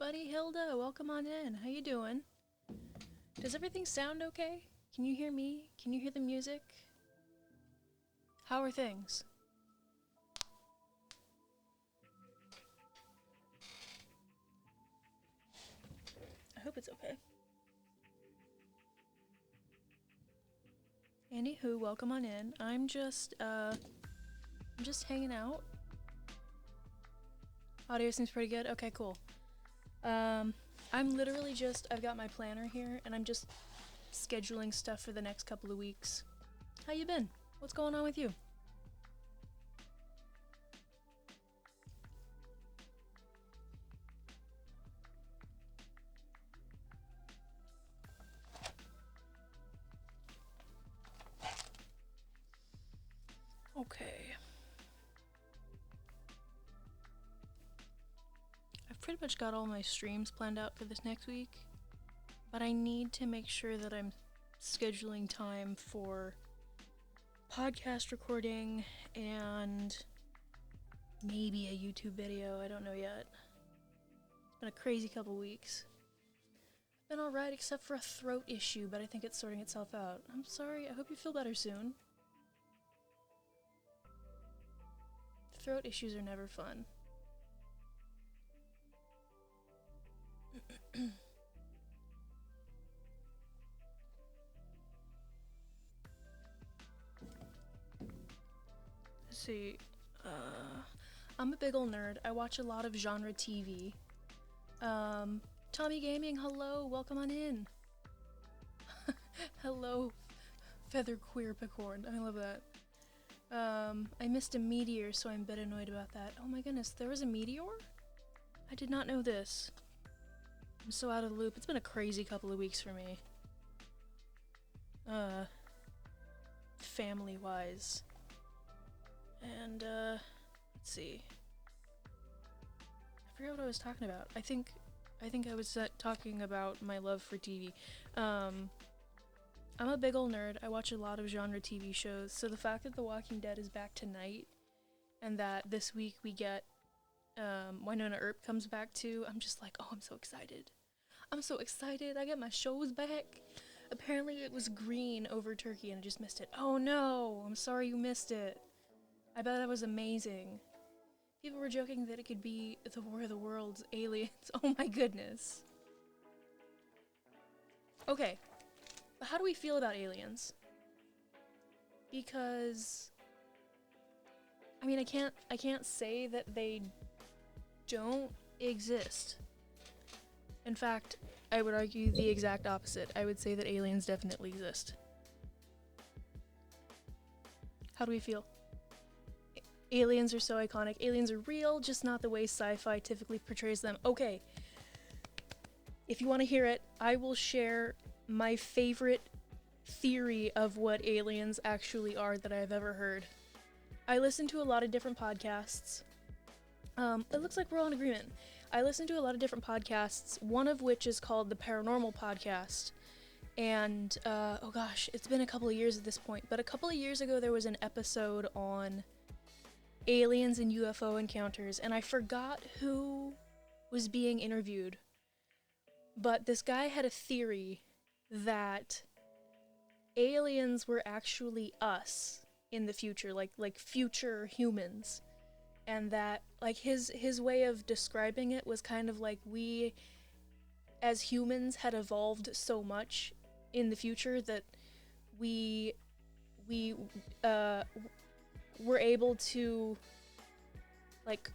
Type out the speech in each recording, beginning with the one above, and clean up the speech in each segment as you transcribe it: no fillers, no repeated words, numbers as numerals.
buddy Hilda. Welcome on in. How you doing? Does everything sound okay? Can you hear me? Can you hear the music? How are things? I hope it's okay. Anywho, welcome on in. I'm just hanging out. Audio seems pretty good. Okay, cool. I'm literally I've got my planner here, and I'm just scheduling stuff for the next couple of weeks. How you been? What's going on with you? Okay. I've pretty much got all my streams planned out for this next week, but I need to make sure that I'm scheduling time for podcast recording and maybe a YouTube video. I don't know yet. It's been a crazy couple weeks. Been alright except for a throat issue, but I think it's sorting itself out. I'm sorry, I hope you feel better soon. Throat issues are never fun. Let's see. I'm a big ol' nerd. I watch a lot of genre TV. Tommy Gaming, hello, welcome on in. Hello, Feather Queer Picorn. I love that. I missed a meteor, so I'm a bit annoyed about that. Oh my goodness, there was a meteor? I did not know this. I'm so out of the loop. It's been a crazy couple of weeks for me. Family-wise. And, let's see. I forgot what I was talking about. I think I was talking about my love for TV. I'm a big ol' nerd. I watch a lot of genre TV shows, so the fact that The Walking Dead is back tonight, and that this week we get, Winona Earp comes back too, I'm just like, oh, I'm so excited. I'm so excited. I got my shows back. Apparently it was green over Turkey and I just missed it. Oh no, I'm sorry you missed it. I bet that was amazing. People were joking that it could be the War of the Worlds, Aliens. Oh my goodness. Okay, but how do we feel about aliens? Because I mean, I can't say that they don't exist. In fact, I would argue the exact opposite. I would say that aliens definitely exist. How do we feel? Aliens are so iconic. Aliens are real, just not the way sci-fi typically portrays them. Okay. If you want to hear it, I will share my favorite theory of what aliens actually are that I've ever heard. I listen to a lot of different podcasts. It looks like we're all in agreement. I listen to a lot of different podcasts, one of which is called the Paranormal Podcast. And, oh gosh, it's been a couple of years at this point, but a couple of years ago there was an episode on aliens and UFO encounters, and I forgot who was being interviewed. But this guy had a theory that aliens were actually us in the future, like future humans. And that, like, his way of describing it was kind of like we, as humans, had evolved so much in the future that we were able to, like,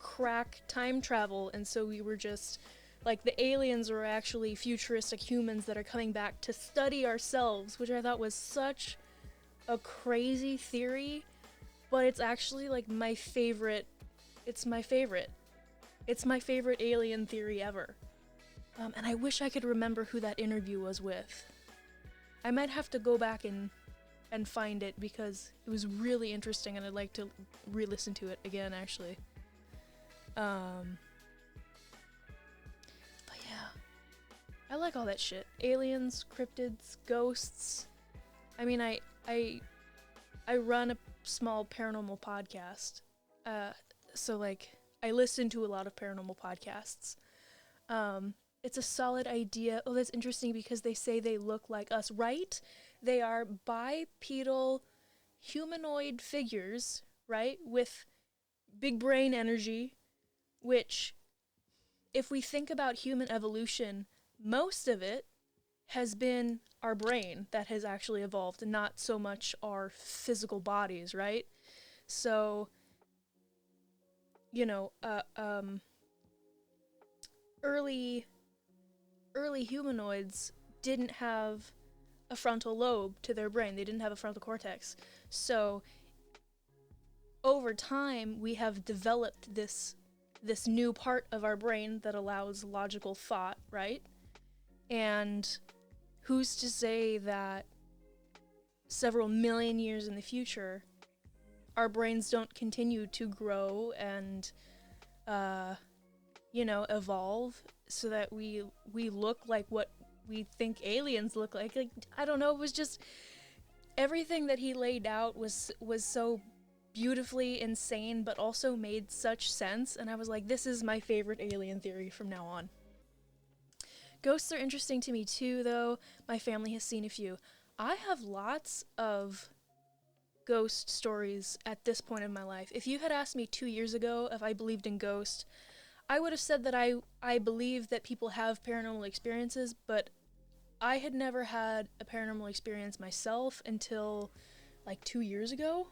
crack time travel, and so we were just, like, the aliens were actually futuristic humans that are coming back to study ourselves, which I thought was such a crazy theory. But it's actually, like, my favorite. It's my favorite alien theory ever. And I wish I could remember who that interview was with. I might have to go back and find it because it was really interesting and I'd like to re-listen to it again, actually. But yeah. I like all that shit. Aliens, cryptids, ghosts. I mean, I run a small paranormal podcast, so, like, I listen to a lot of paranormal podcasts, It's a solid idea. Oh, that's interesting because they say they look like us, right? They are bipedal humanoid figures, right? With big brain energy, which, if we think about human evolution, most of it has been our brain that has actually evolved, and not so much our physical bodies, right? So, you know, early early humanoids didn't have a frontal lobe to their brain. They didn't have a frontal cortex. So over time, we have developed this new part of our brain that allows logical thought, right? And who's to say that several million years in the future, our brains don't continue to grow and, evolve so that we look like what we think aliens look like. Like, I don't know. It was just everything that he laid out was so beautifully insane, but also made such sense. And I was like, this is my favorite alien theory from now on. Ghosts are interesting to me too, though. My family has seen a few. I have lots of ghost stories at this point in my life. If you had asked me 2 years ago if I believed in ghosts, I would have said that I believe that people have paranormal experiences, but I had never had a paranormal experience myself until like 2 years ago.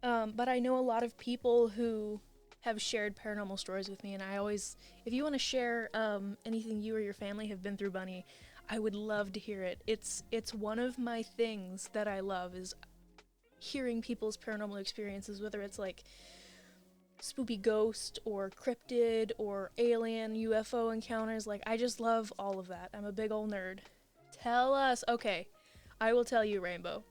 But I know a lot of people who have shared paranormal stories with me, and I always, if you want to share anything you or your family have been through, Bunny, I would love to hear it. It's one of my things that I love is hearing people's paranormal experiences, whether it's like spoopy ghost or cryptid or alien UFO encounters. Like, I just love all of that. I'm a big old nerd. Tell us. Okay, I will tell you, Rainbow.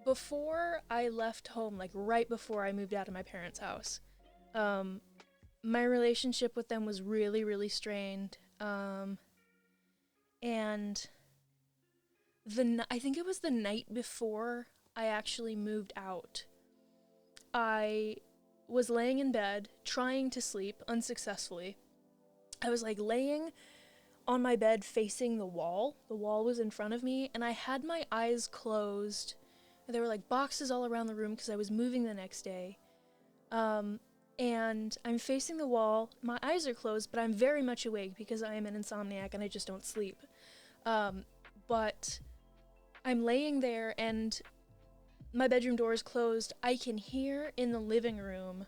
Before I left home, like right before I moved out of my parents' house, my relationship with them was really, really strained. And I think it was the night before I actually moved out. I was laying in bed, trying to sleep, unsuccessfully. I was like laying on my bed facing the wall. The wall was in front of me, and I had my eyes closed. There were like boxes all around the room because I was moving the next day. And I'm facing the wall. My eyes are closed, but I'm very much awake because I am an insomniac and I just don't sleep. But I'm laying there and my bedroom door is closed. I can hear in the living room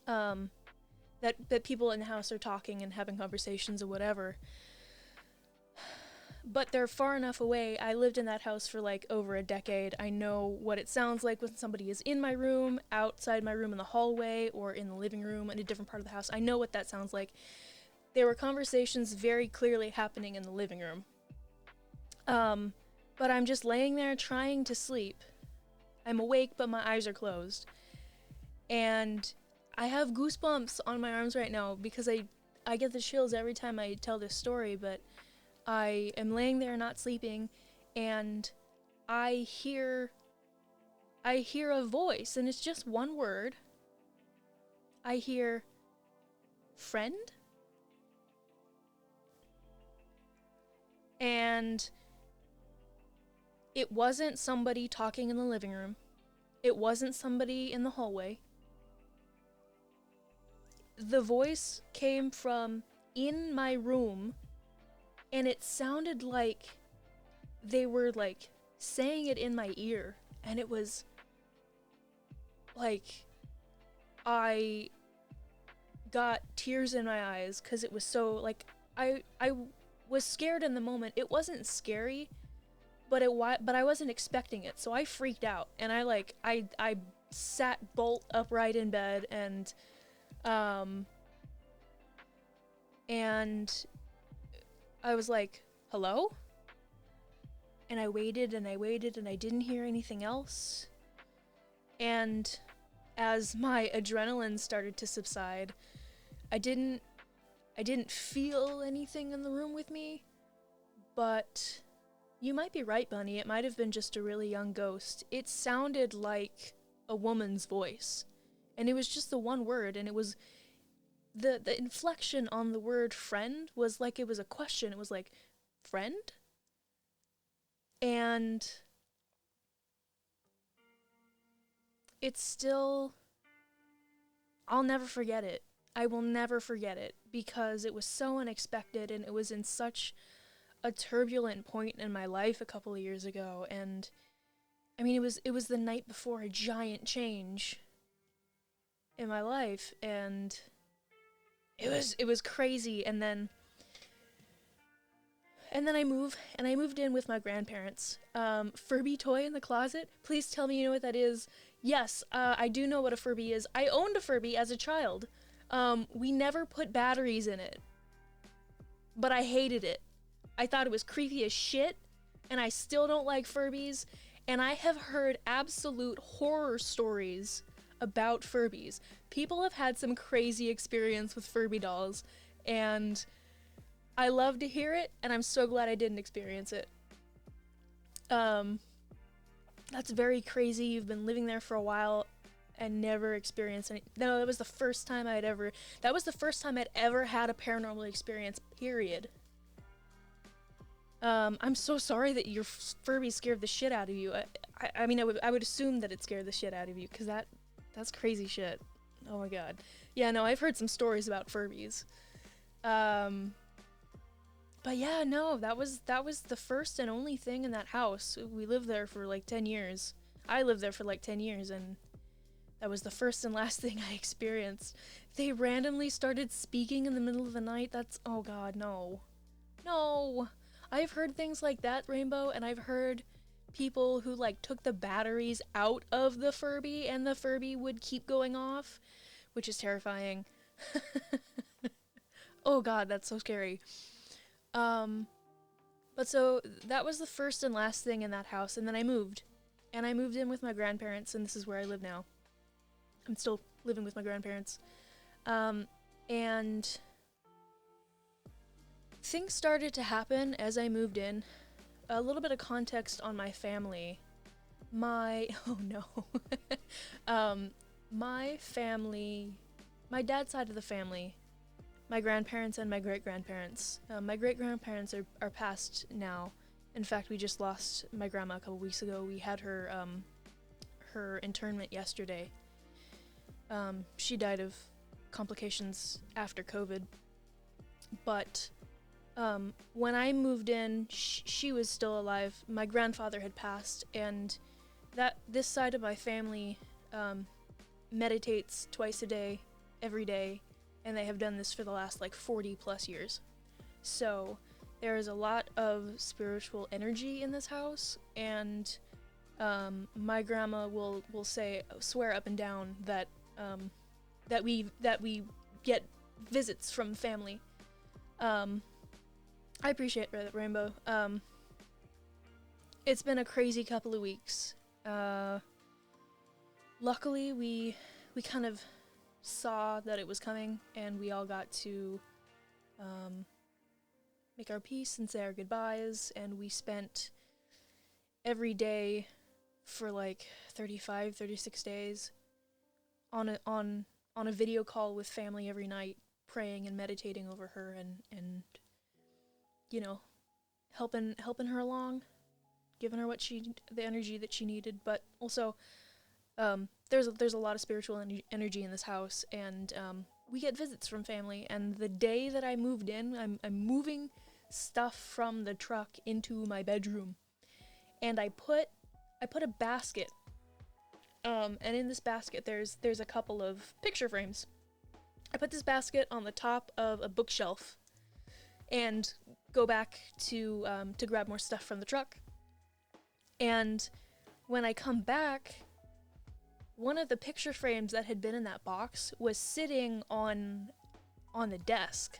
that people in the house are talking and having conversations or whatever. But they're far enough away. I lived in that house for like over a decade. I know what it sounds like when somebody is in my room, outside my room in the hallway, or in the living room in a different part of the house. I know what that sounds like. There were conversations very clearly happening in the living room. But I'm just laying there trying to sleep. I'm awake, but my eyes are closed. And I have goosebumps on my arms right now because I get the chills every time I tell this story, but I am laying there not sleeping, and I hear a voice, and it's just one word. I hear, friend? And it wasn't somebody talking in the living room. It wasn't somebody in the hallway. The voice came from in my room, and it sounded like they were like saying it in my ear, and it was like I got tears in my eyes because it was so like I was scared in the moment. It wasn't scary, but I wasn't expecting it, so I freaked out, and I sat bolt upright in bed, and I was like, hello? And I waited and I waited and I didn't hear anything else. And as my adrenaline started to subside, I didn't feel anything in the room with me, but you might be right, Bunny. It might have been just a really young ghost. It sounded like a woman's voice. And it was just the one word, and it was the inflection on the word friend was like it was a question. It was like, friend? And it's still, I'll never forget it. I will never forget it because it was so unexpected, and it was in such a turbulent point in my life a couple of years ago. And I mean, it was the night before a giant change in my life, and it was crazy. And then I moved in with my grandparents. Furby toy in the closet? Please tell me you know what that is. Yes, I do know what a Furby is. I owned a Furby as a child. We never put batteries in it, but I hated it. I thought it was creepy as shit, and I still don't like Furbies, and I have heard absolute horror stories about Furbies. People have had some crazy experience with Furby dolls, and I love to hear it, and I'm so glad I didn't experience it. That's very crazy. You've been living there for a while and never experienced any. No, that was the first time I'd ever had a paranormal experience, period. I'm so sorry that your Furby scared the shit out of you. I mean, I would assume that it scared the shit out of you, because that's crazy shit. Oh my god. Yeah, no, I've heard some stories about Furbies. But yeah, no, that was the first and only thing in that house. We lived there for like 10 years. I lived there for like 10 years, and that was the first and last thing I experienced. They randomly started speaking in the middle of the night. That's, oh god, no. No! I've heard things like that, Rainbow, and I've heard people who like took the batteries out of the Furby and the Furby would keep going off, which is terrifying. Oh god, that's so scary. But so that was the first and last thing in that house, and then I moved. And I moved in with my grandparents, and this is where I live now. I'm still living with my grandparents. And things started to happen as I moved in. A little bit of context on my family. Oh no. My family, my dad's side of the family, my grandparents and my great-grandparents. My great-grandparents are passed now. In fact, we just lost my grandma a couple weeks ago. We had her internment yesterday. She died of complications after COVID. But when I moved in, she was still alive. My grandfather had passed, and this side of my family meditates twice a day, every day, and they have done this for the last like 40 plus years. So there is a lot of spiritual energy in this house, and my grandma will swear up and down that that we get visits from family. I appreciate that, Rainbow. It's been a crazy couple of weeks. Luckily, we kind of saw that it was coming, and we all got to make our peace and say our goodbyes, and we spent every day for like 35, 36 days on a video call with family every night, praying and meditating over her, and you know, helping her along, giving her the energy that she needed. But also, there's a lot of spiritual energy in this house, and we get visits from family. And the day that I moved in, I'm moving stuff from the truck into my bedroom, and I put a basket. And in this basket, there's a couple of picture frames. I put this basket on the top of a bookshelf, and go back to grab more stuff from the truck. And when I come back, one of the picture frames that had been in that box was sitting on the desk.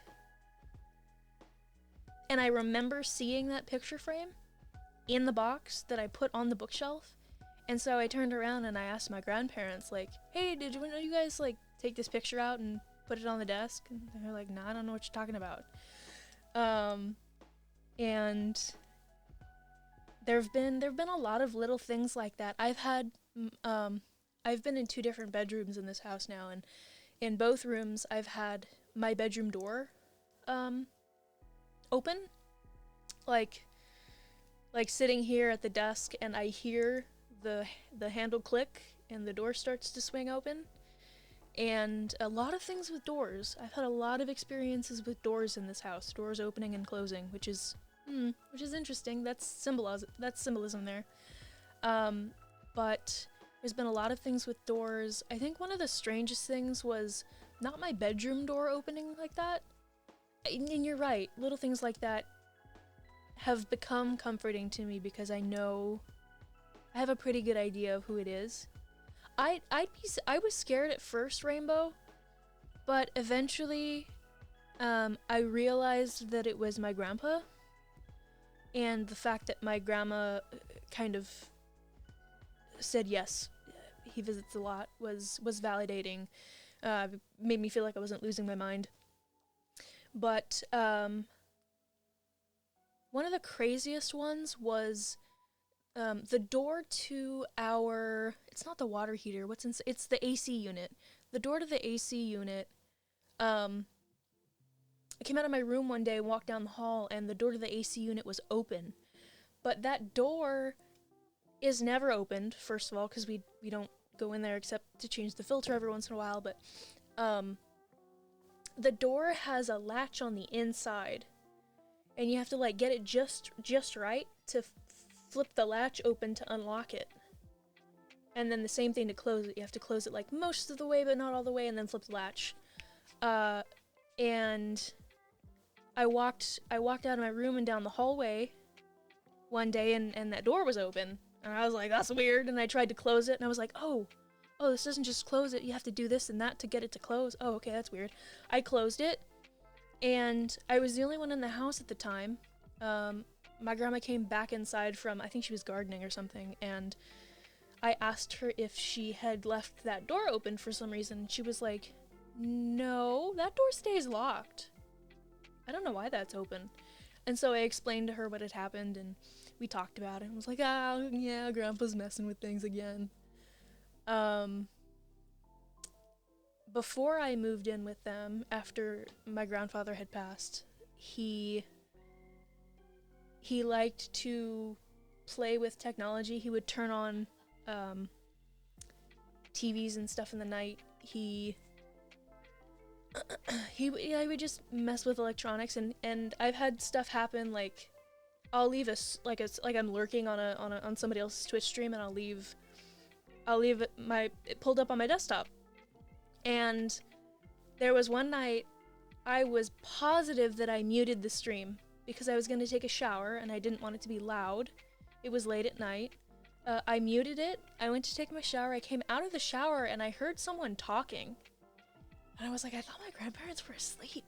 And I remember seeing that picture frame in the box that I put on the bookshelf. And so I turned around and I asked my grandparents, like, hey, did you guys like take this picture out and put it on the desk? And they're like, nah, I don't know what you're talking about. And there've been a lot of little things like that. I've had I've been in 2 different bedrooms in this house now, and in both rooms I've had my bedroom door open, like sitting here at the desk, and I hear the handle click and the door starts to swing open. And a lot of things with doors. I've had a lot of experiences with doors in this house, doors opening and closing, which is interesting. That's symbolism there. But there's been a lot of things with doors. I think one of the strangest things was not my bedroom door opening like that. And you're right, little things like that have become comforting to me because I know I have a pretty good idea of who it is. I was scared at first, Rainbow, but eventually I realized that it was my grandpa, and the fact that my grandma kind of said yes, he visits a lot, was validating. Made me feel like I wasn't losing my mind. But one of the craziest ones was the door to our, it's not the water heater, it's the AC unit. The door to the AC unit, I came out of my room one day and walked down the hall, and the door to the AC unit was open. But that door is never opened, first of all, because we don't go in there except to change the filter every once in a while, but the door has a latch on the inside, and you have to like get it just right to flip the latch open to unlock it. And then the same thing to close it. You have to close it like most of the way, but not all the way, and then flip the latch. And I walked out of my room and down the hallway one day, and that door was open. And I was like, that's weird. And I tried to close it, and I was like, oh, this doesn't just close it. You have to do this and that to get it to close. Oh, okay, that's weird. I closed it, and I was the only one in the house at the time. My grandma came back inside from, I think she was gardening or something, and I asked her if she had left that door open for some reason. She was like, no, that door stays locked. I don't know why that's open. And so I explained to her what had happened, and we talked about it, and was like, oh, yeah, Grandpa's messing with things again. Before I moved in with them, after my grandfather had passed, he liked to play with technology. He would turn on TVs and stuff in the night. He would just mess with electronics, and I've had stuff happen, like I'll leave like I'm lurking on somebody else's Twitch stream, and I'll leave it pulled up on my desktop. And there was one night I was positive that I muted the stream because I was going to take a shower and I didn't want it to be loud. It was late at night. I muted it. I went to take my shower. I came out of the shower and I heard someone talking. And I was like, I thought my grandparents were asleep.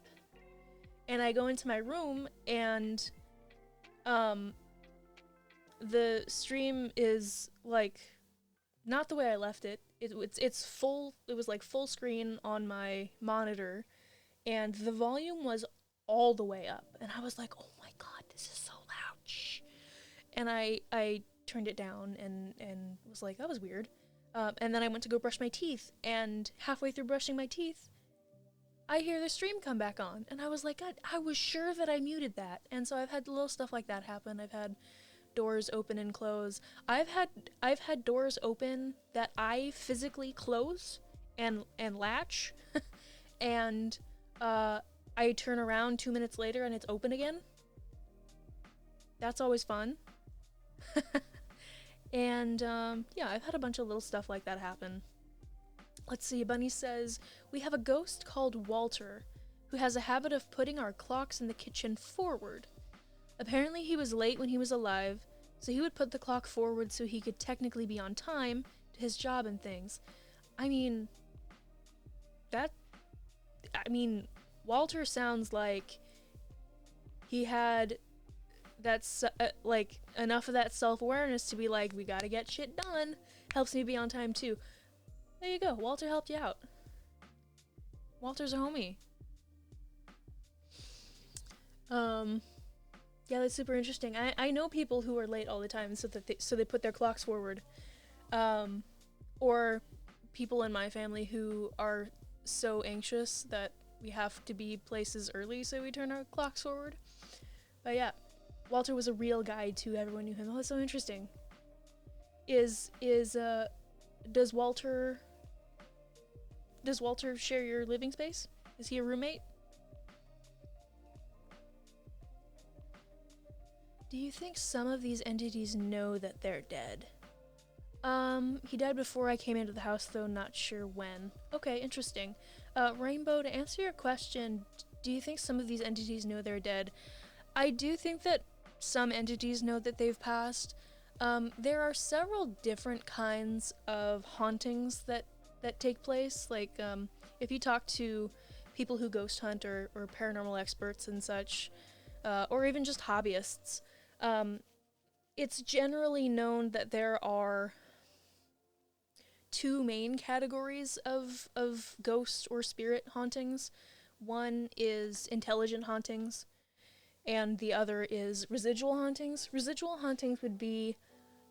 And I go into my room, and the stream is like not the way I left it. It's full. It was like full screen on my monitor, and the volume was all the way up. And I was like, oh my god, this is so loud. Shh. And I turned it down and was like, that was weird. And then I went to go brush my teeth, and halfway through brushing my teeth, I hear the stream come back on, and I was like, God, I was sure that I muted that. And so I've had little stuff like that happen. I've had doors open and close. I've had doors open that I physically close and latch, and I turn around 2 minutes later and it's open again. That's always fun. And yeah, I've had a bunch of little stuff like that happen. Let's see, Bunny says, we have a ghost called Walter, who has a habit of putting our clocks in the kitchen forward. Apparently he was late when he was alive, so he would put the clock forward so he could technically be on time to his job and things. I mean, Walter sounds like he had that's like enough of that self-awareness to be like, we gotta get shit done. Helps me be on time too. There you go. Walter helped you out. Walter's a homie. Yeah, that's super interesting. I know people who are late all the time, so they put their clocks forward. Or people in my family who are so anxious that we have to be places early, so we turn our clocks forward. But yeah, Walter was a real guy too. Everyone knew him. Oh, that's so interesting. Does Walter share your living space? Is he a roommate? Do you think some of these entities know that they're dead? He died before I came into the house, though not sure when. Okay, interesting. Rainbow, to answer your question, do you think some of these entities know they're dead? I do think that some entities know that they've passed. There are several different kinds of hauntings that take place. Like, if you talk to people who ghost hunt or paranormal experts and such, or even just hobbyists, it's generally known that there are two main categories of ghost or spirit hauntings. One is intelligent hauntings, and the other is residual hauntings. Residual hauntings would be,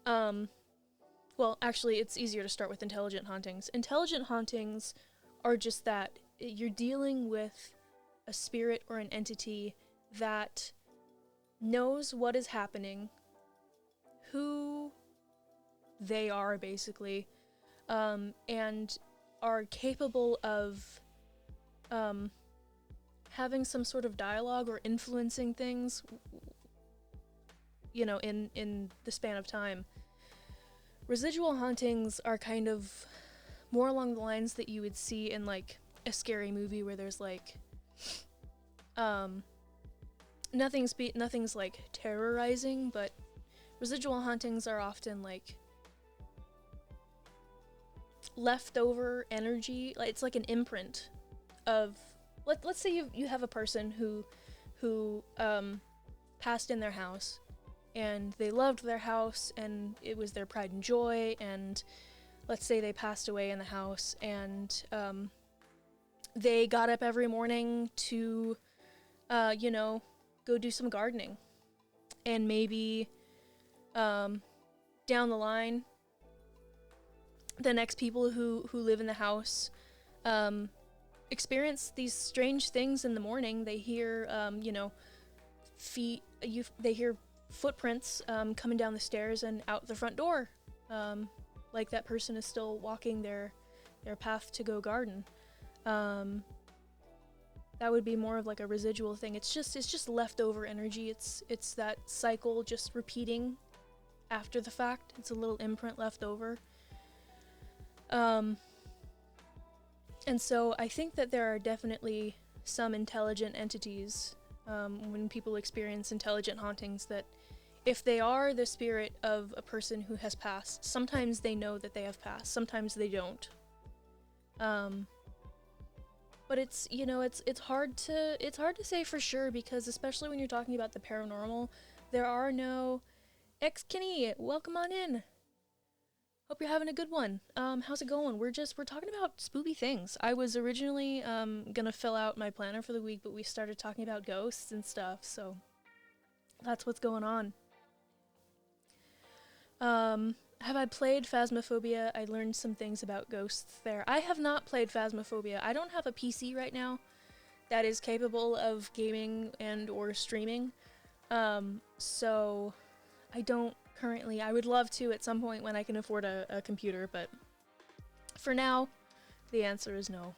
well, actually, it's easier to start with intelligent hauntings. Intelligent hauntings are just that. You're dealing with a spirit or an entity that knows what is happening, who they are, basically, and are capable of having some sort of dialogue or influencing things, in the span of time. Residual hauntings are kind of more along the lines that you would see in, like, a scary movie where there's, like, nothing's like terrorizing, but residual hauntings are often like leftover energy. Like, it's like an imprint of, let's say you have a person who passed in their house, and they loved their house and it was their pride and joy, and let's say they passed away in the house, and they got up every morning to go do some gardening, and maybe down the line, the next people who live in the house experience these strange things in the morning. They hear they hear footprints coming down the stairs and out the front door, like that person is still walking their path to go garden. That would be more of like a residual thing. It's just leftover energy. It's that cycle just repeating after the fact. It's a little imprint left over. And so I think that there are definitely some intelligent entities, when people experience intelligent hauntings, that if they are the spirit of a person who has passed, sometimes they know that they have passed, sometimes they don't. But it's hard to say for sure, because especially when you're talking about the paranormal, there are no Kenny, welcome on in. Hope you're having a good one. How's it going? We're talking about spooky things. I was originally gonna fill out my planner for the week, but we started talking about ghosts and stuff, so that's what's going on. Have I played Phasmophobia? I learned some things about ghosts there. I have not played Phasmophobia. I don't have a PC right now that is capable of gaming and or streaming. So I don't currently. I would love to at some point when I can afford a computer, but for now, the answer is no.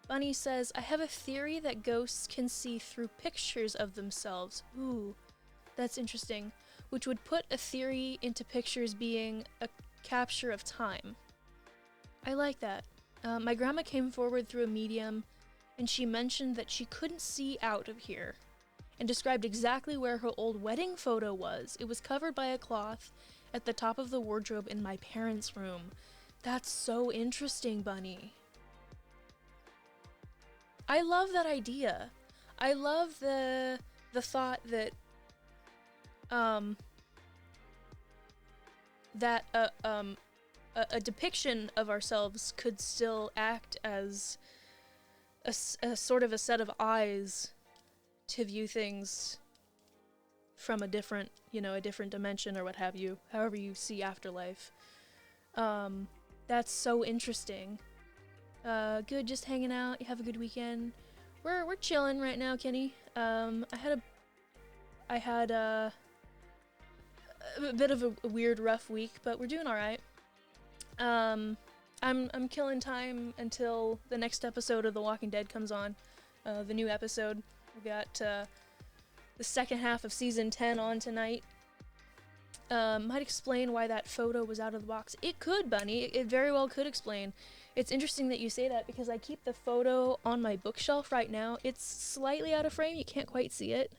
Bunny says, I have a theory that ghosts can see through pictures of themselves. Ooh, that's interesting. Which would put a theory into pictures being a capture of time. I like that. My grandma came forward through a medium, and she mentioned that she couldn't see out of here, and described exactly where her old wedding photo was. It was covered by a cloth at the top of the wardrobe in my parents' room. That's so interesting, Bunny. I love that idea. I love the thought that a depiction of ourselves could still act as a sort of a set of eyes to view things from a different dimension or what have you, however you see afterlife. That's so interesting. Good, just hanging out. You have a good weekend. We're chilling right now, Kenny. I had a bit of a weird, rough week, but we're doing all right. I'm killing time until the next episode of The Walking Dead comes on. The new episode. We got the second half of season 10 on tonight. Might explain why that photo was out of the box. It could, Bunny. It very well could explain. It's interesting that you say that because I keep the photo on my bookshelf right now. It's slightly out of frame. You can't quite see it,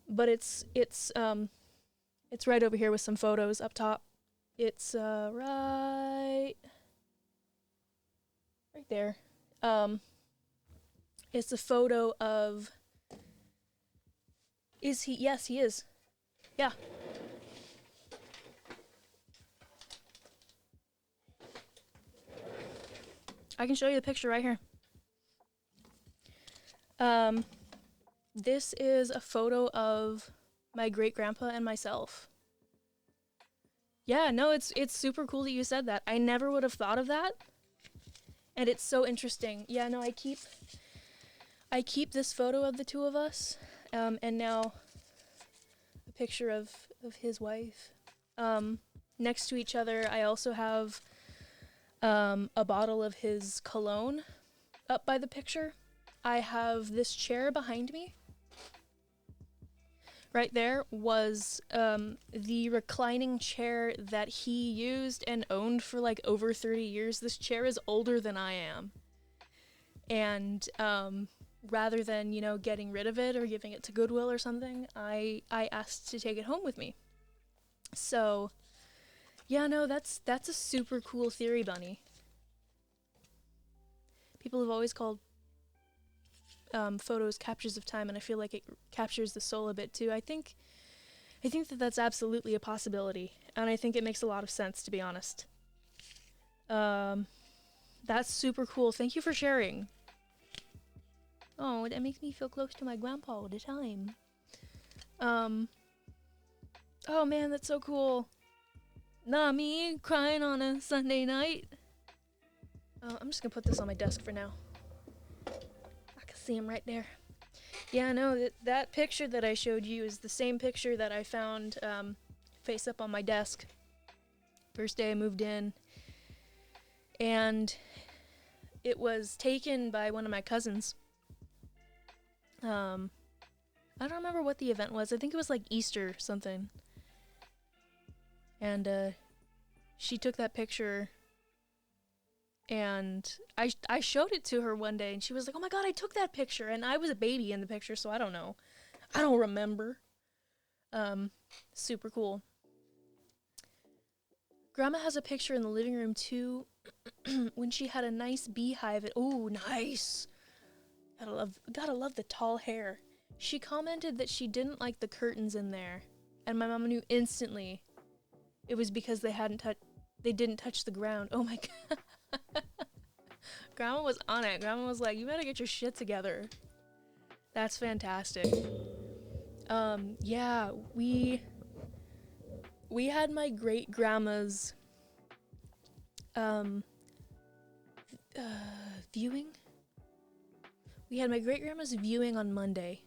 but it's right over here with some photos up top. It's right there. It's a photo of. Is he? Yes, he is. Yeah. I can show you the picture right here. This is a photo of my great-grandpa and myself. Yeah, no, it's super cool that you said that. I never would have thought of that. And it's so interesting. Yeah, no, I keep this photo of the two of us, and now a picture of his wife. Next to each other, I also have a bottle of his cologne up by the picture. I have this chair behind me. Right there was the reclining chair that he used and owned for like over 30 years. This chair is older than I am. And rather than, getting rid of it or giving it to Goodwill or something, I asked to take it home with me. So, yeah, no, that's a super cool theory, Bunny. People have always called photos captures of time, and I feel like it captures the soul a bit too. I think that that's absolutely a possibility, and I think it makes a lot of sense, to be honest. That's super cool. Thank you for sharing. Oh, that makes me feel close to my grandpa all the time. Oh man, that's so cool. Not me crying on a Sunday night. I'm just gonna put this on my desk for now. I can see him right there. Yeah, no, that picture that I showed you is the same picture that I found face up on my desk. First day I moved in. And it was taken by one of my cousins. I don't remember what the event was. I think it was like Easter something. And she took that picture, and I showed it to her one day, and she was like, "Oh my god, I took that picture," and I was a baby in the picture, so I don't know. I don't remember. Super cool. Grandma has a picture in the living room too, when she had a nice beehive. Oh, nice. Gotta love the tall hair. She commented that she didn't like the curtains in there, and my mom knew instantly it was because they didn't touch the ground. Oh my god. Grandma was on it. Grandma was like, "You better get your shit together." That's fantastic. Yeah, we had my great grandma's viewing. We had my great grandma's viewing on Monday.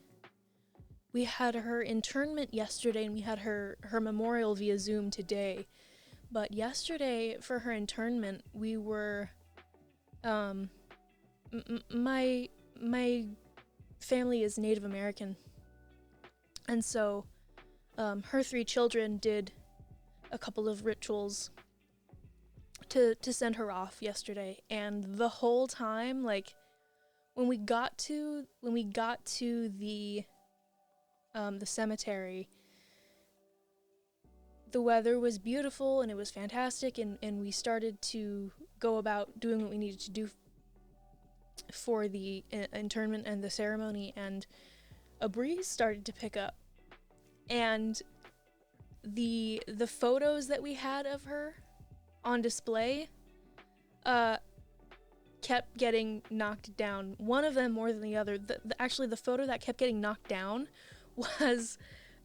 We had her internment yesterday, and we had her memorial via Zoom today. But yesterday, for her internment, we were, my family is Native American. And so, her 3 children did a couple of rituals to send her off yesterday. And the whole time, like, when we got to the cemetery, the weather was beautiful and it was fantastic, and we started to go about doing what we needed to do for the internment and the ceremony, and a breeze started to pick up, and the photos that we had of her on display kept getting knocked down. One of them more than the other. Actually, the photo that kept getting knocked down was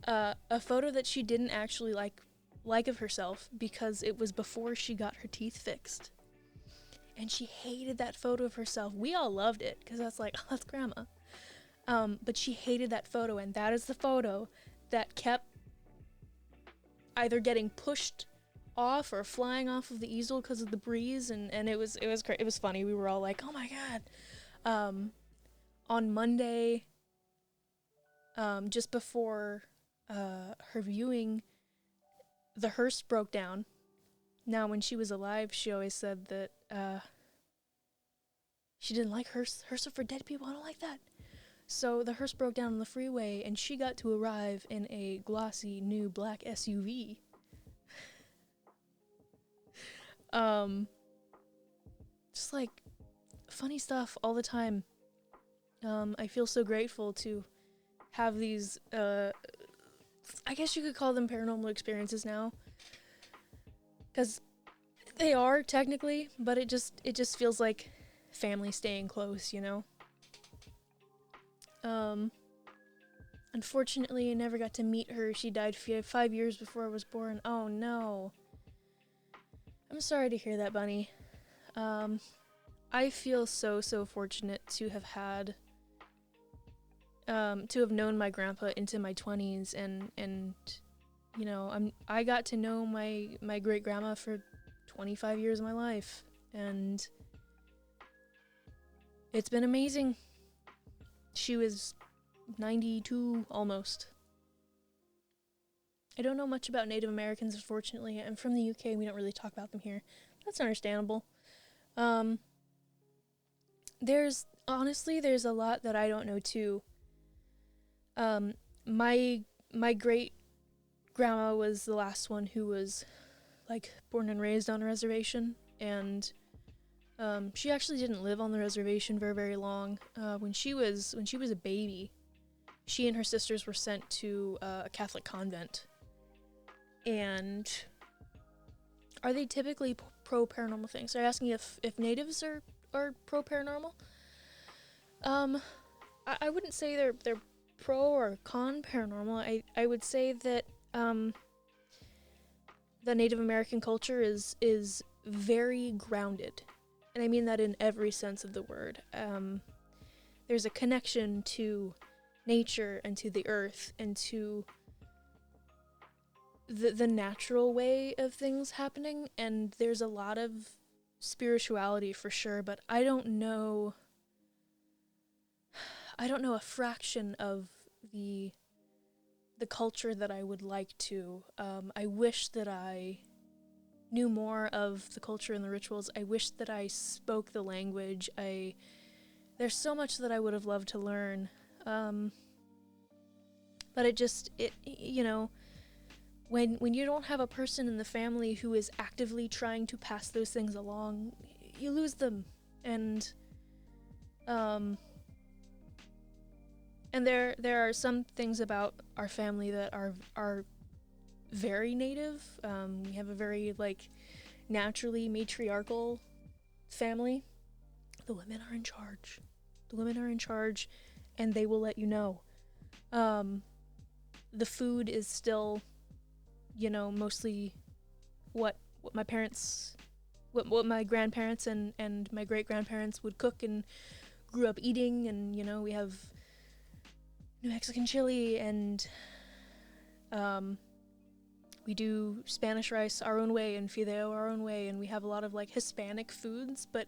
a photo that she didn't actually like like of herself because it was before she got her teeth fixed. And she hated that photo of herself. We all loved it because that's like, oh, that's grandma. But she hated that photo, and that is the photo that kept either getting pushed off or flying off of the easel because of the breeze, and it was funny. We were all like, oh my god. On Monday, just before her viewing, the hearse broke down. Now, when she was alive, she always said that she didn't like hearse are for dead people. I don't like that. So the hearse broke down on the freeway, and she got to arrive in a glossy new black SUV. Just like funny stuff all the time. I feel so grateful to have these, I guess you could call them paranormal experiences now. Because they are technically, but it just feels like family staying close, you know? Unfortunately, I never got to meet her. She died 5 years before I was born. Oh no. I'm sorry to hear that, Bunny. I feel so fortunate to have had, to have known my grandpa into my 20s, and you know, I got to know my great grandma for 25 years of my life, and it's been amazing. She was 92 almost. I don't know much about Native Americans, unfortunately. I'm from the UK, we don't really talk about them here. That's understandable. There's a lot that I don't know too. My great grandma was the last one who was like born and raised on a reservation, and she actually didn't live on the reservation very long. When she was a baby, she and her sisters were sent to a Catholic convent. And are they typically pro paranormal things? They're asking if natives are pro paranormal. I wouldn't say they're pro or con paranormal. I would say that the Native American culture is very grounded, and I mean that in every sense of the word. There's a connection to nature and to the earth and to the natural way of things happening, and there's a lot of spirituality for sure, but I don't know a fraction of the culture that I would like to. I wish that I knew more of the culture and the rituals. I wish that I spoke the language. There's so much that I would have loved to learn. But it you know, when you don't have a person in the family who is actively trying to pass those things along, you lose them. And there are some things about our family that are very native. We have a very like naturally matriarchal family. The women are in charge. And they will let you know. The food is still, you know, mostly what my parents, what my grandparents and my great grandparents would cook and grew up eating. And you know, we have New Mexican chili, and we do Spanish rice our own way and fideo our own way, and we have a lot of like Hispanic foods, but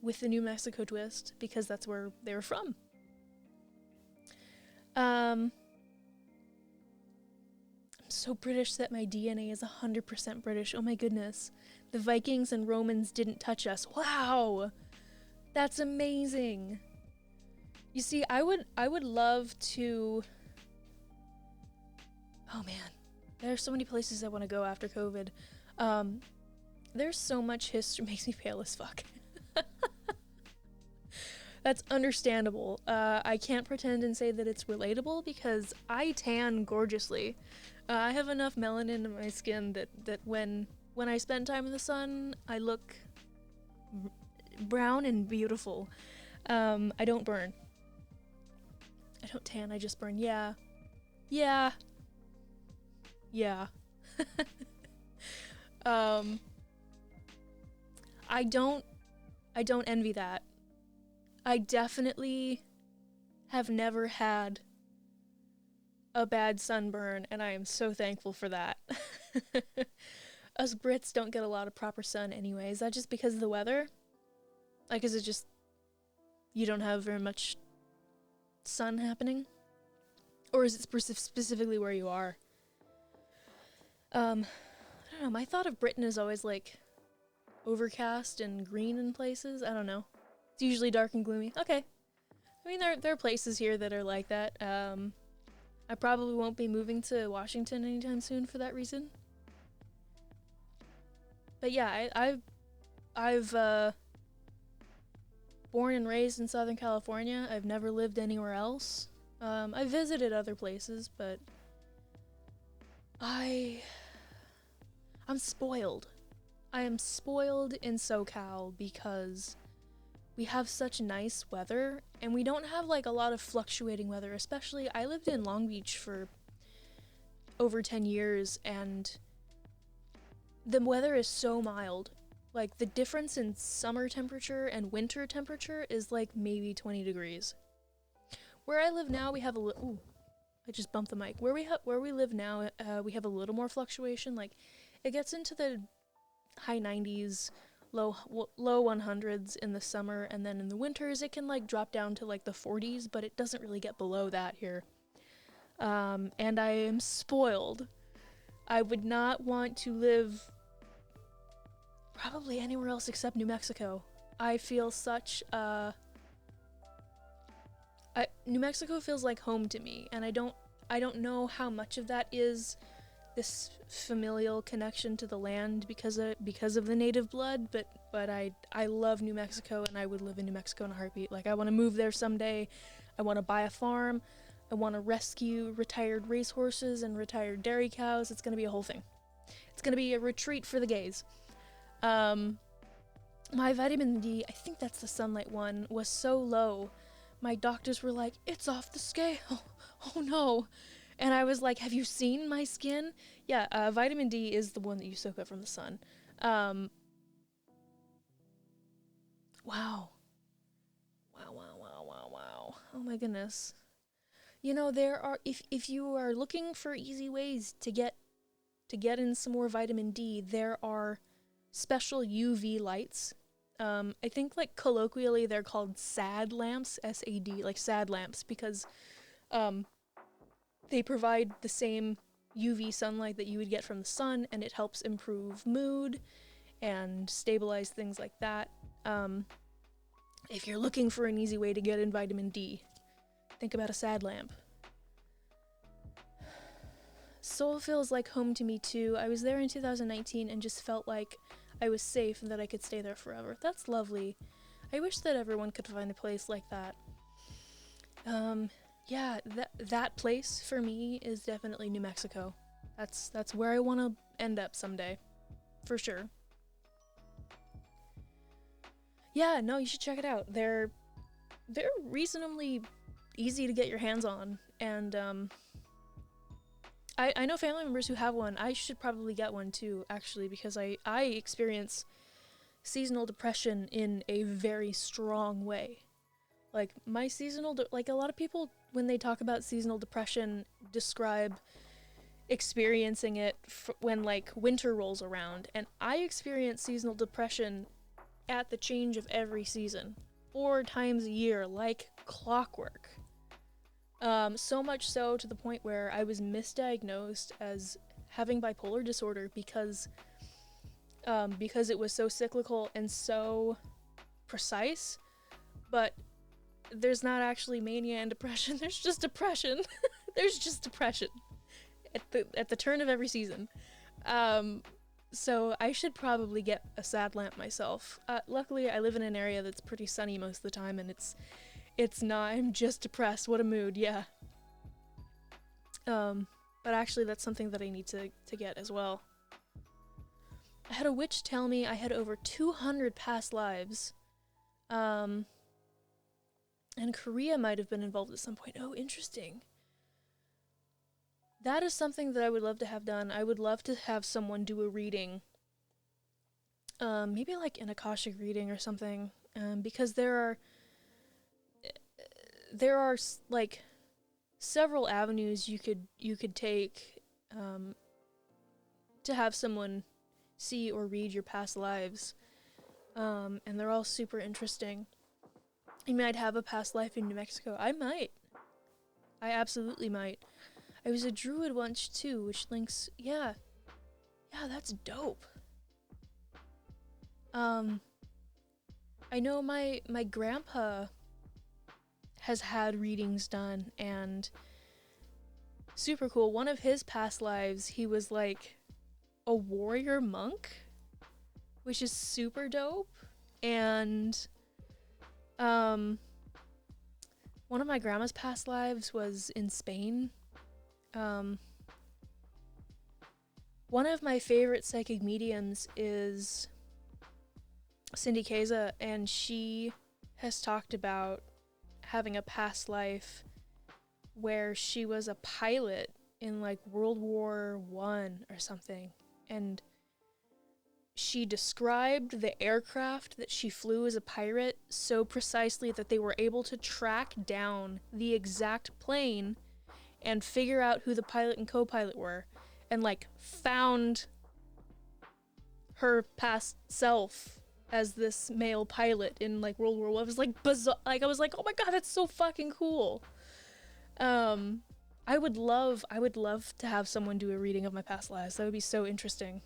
with the New Mexico twist because that's where they were from. I'm so British that my DNA is 100% British. Oh my goodness. The Vikings and Romans didn't touch us. Wow! That's amazing. You see, I would love to... Oh man. There's so many places I want to go after COVID. There's so much history. Makes me pale as fuck. That's understandable. I can't pretend and say that it's relatable because I tan gorgeously. I have enough melanin in my skin that when I spend time in the sun, I look brown and beautiful. I don't burn. I don't tan, I just burn. Yeah. Um, I don't envy that. I definitely have never had a bad sunburn, and I am so thankful for that. Us Brits don't get a lot of proper sun anyway. Is that just because of the weather? Like, is it just you don't have very much sun happening? Or is it specifically where you are? I don't know. My thought of Britain is always like overcast and green in places. I don't know. It's usually dark and gloomy. Okay. I mean, there are places here that are like that. I probably won't be moving to Washington anytime soon for that reason. But yeah, I've born and raised in Southern California. I've never lived anywhere else. I visited other places, but I'm spoiled. I am spoiled in SoCal because we have such nice weather, and we don't have like a lot of fluctuating weather. Especially, I lived in Long Beach for over 10 years, and the weather is so mild. Like, the difference in summer temperature and winter temperature is like maybe 20 degrees. Where I live now, we have a little... Ooh, I just bumped the mic. Where we live now, we have a little more fluctuation. Like, it gets into the high 90s, low 100s in the summer, and then in the winters it can like drop down to like the 40s, but it doesn't really get below that here. And I am spoiled. I would not want to live probably anywhere else except New Mexico. I feel such New Mexico feels like home to me, and I don't know how much of that is this familial connection to the land because of the native blood, but I love New Mexico, and I would live in New Mexico in a heartbeat. Like, I want to move there someday. I want to buy a farm. I want to rescue retired racehorses and retired dairy cows. It's going to be a whole thing. It's going to be a retreat for the gays. My vitamin D, I think that's the sunlight one, was so low. My doctors were like, it's off the scale. Oh no. And I was like, have you seen my skin? Yeah, vitamin D is the one that you soak up from the sun. Wow. Wow. Oh my goodness. You know, there are, if you are looking for easy ways to get in some more vitamin D, there are special UV lights. I think, like, colloquially they're called SAD lamps, SAD, like SAD lamps, because they provide the same UV sunlight that you would get from the sun, and it helps improve mood and stabilize things like that. If you're looking for an easy way to get in vitamin D, think about a SAD lamp. Seoul feels like home to me too. I was there in 2019 and just felt like I was safe and that I could stay there forever. That's lovely. I wish that everyone could find a place like that. Yeah, that place for me is definitely New Mexico. That's where I want to end up someday, for sure. Yeah, no, you should check it out. They're reasonably easy to get your hands on, and I know family members who have one. I should probably get one too, actually, because I experience seasonal depression in a very strong way. Like, my like, a lot of people, when they talk about seasonal depression, describe experiencing it when, like, winter rolls around. And I experience seasonal depression at the change of every season, 4 times a year, like clockwork. So much so to the point where I was misdiagnosed as having bipolar disorder because it was so cyclical and so precise. But there's not actually mania and depression. There's just depression. There's just depression at the turn of every season. So I should probably get a sad lamp myself. Luckily, I live in an area that's pretty sunny most of the time, and it's not. I'm just depressed. What a mood. Yeah. But actually, that's something that I need to get as well. I had a witch tell me I had over 200 past lives. And Korea might have been involved at some point. Oh, interesting. That is something that I would love to have done. I would love to have someone do a reading maybe like an Akashic reading or something, because there are like several avenues you could take, to have someone see or read your past lives, and they're all super interesting. You might have a past life in New Mexico. I might. I absolutely might. I was a druid once too, which links. Yeah, that's dope. I know my grandpa has had readings done, and super cool. One of his past lives, he was like a warrior monk, which is super dope. And one of my grandma's past lives was in Spain. One of my favorite psychic mediums is Cindy Keza, and she has talked about having a past life where she was a pilot in like World War I or something, and she described the aircraft that she flew as a pirate so precisely that they were able to track down the exact plane and figure out who the pilot and co-pilot were, and like found her past self as this male pilot in like World War I. It was like bizarre. Like I was like, oh my god, that's so fucking cool. I would love to have someone do a reading of my past lives. That would be so interesting.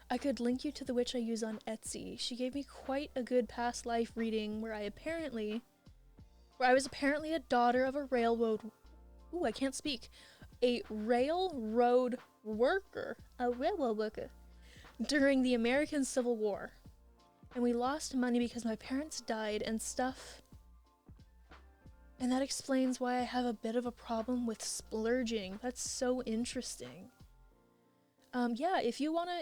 I could link you to the witch I use on Etsy. She gave me quite a good past life reading where I was apparently a daughter of a railroad. Ooh, I can't speak. A railroad worker. A railroad worker. During the American Civil War. And we lost money because my parents died and stuff. And that explains why I have a bit of a problem with splurging. That's so interesting. Yeah, if you wanna,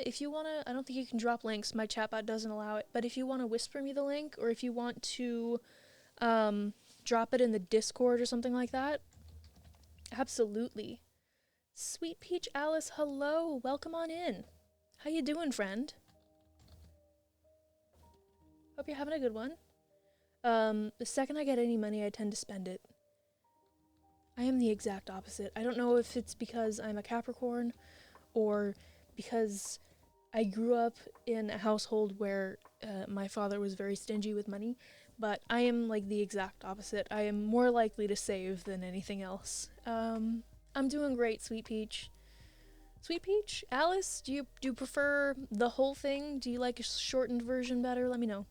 I don't think you can drop links. My chatbot doesn't allow it. But if you wanna whisper me the link, or if you want to, drop it in the Discord or something like that, absolutely. Sweet Peach Alice, hello, welcome on in. How you doing, friend? Hope you're having a good one. The second I get any money, I tend to spend it. I am the exact opposite. I don't know if it's because I'm a Capricorn, or because I grew up in a household where my father was very stingy with money, but I am like the exact opposite. I am more likely to save than anything else. I'm doing great, Sweet Peach. Sweet Peach? Alice, do you prefer the whole thing? Do you like a shortened version better? Let me know.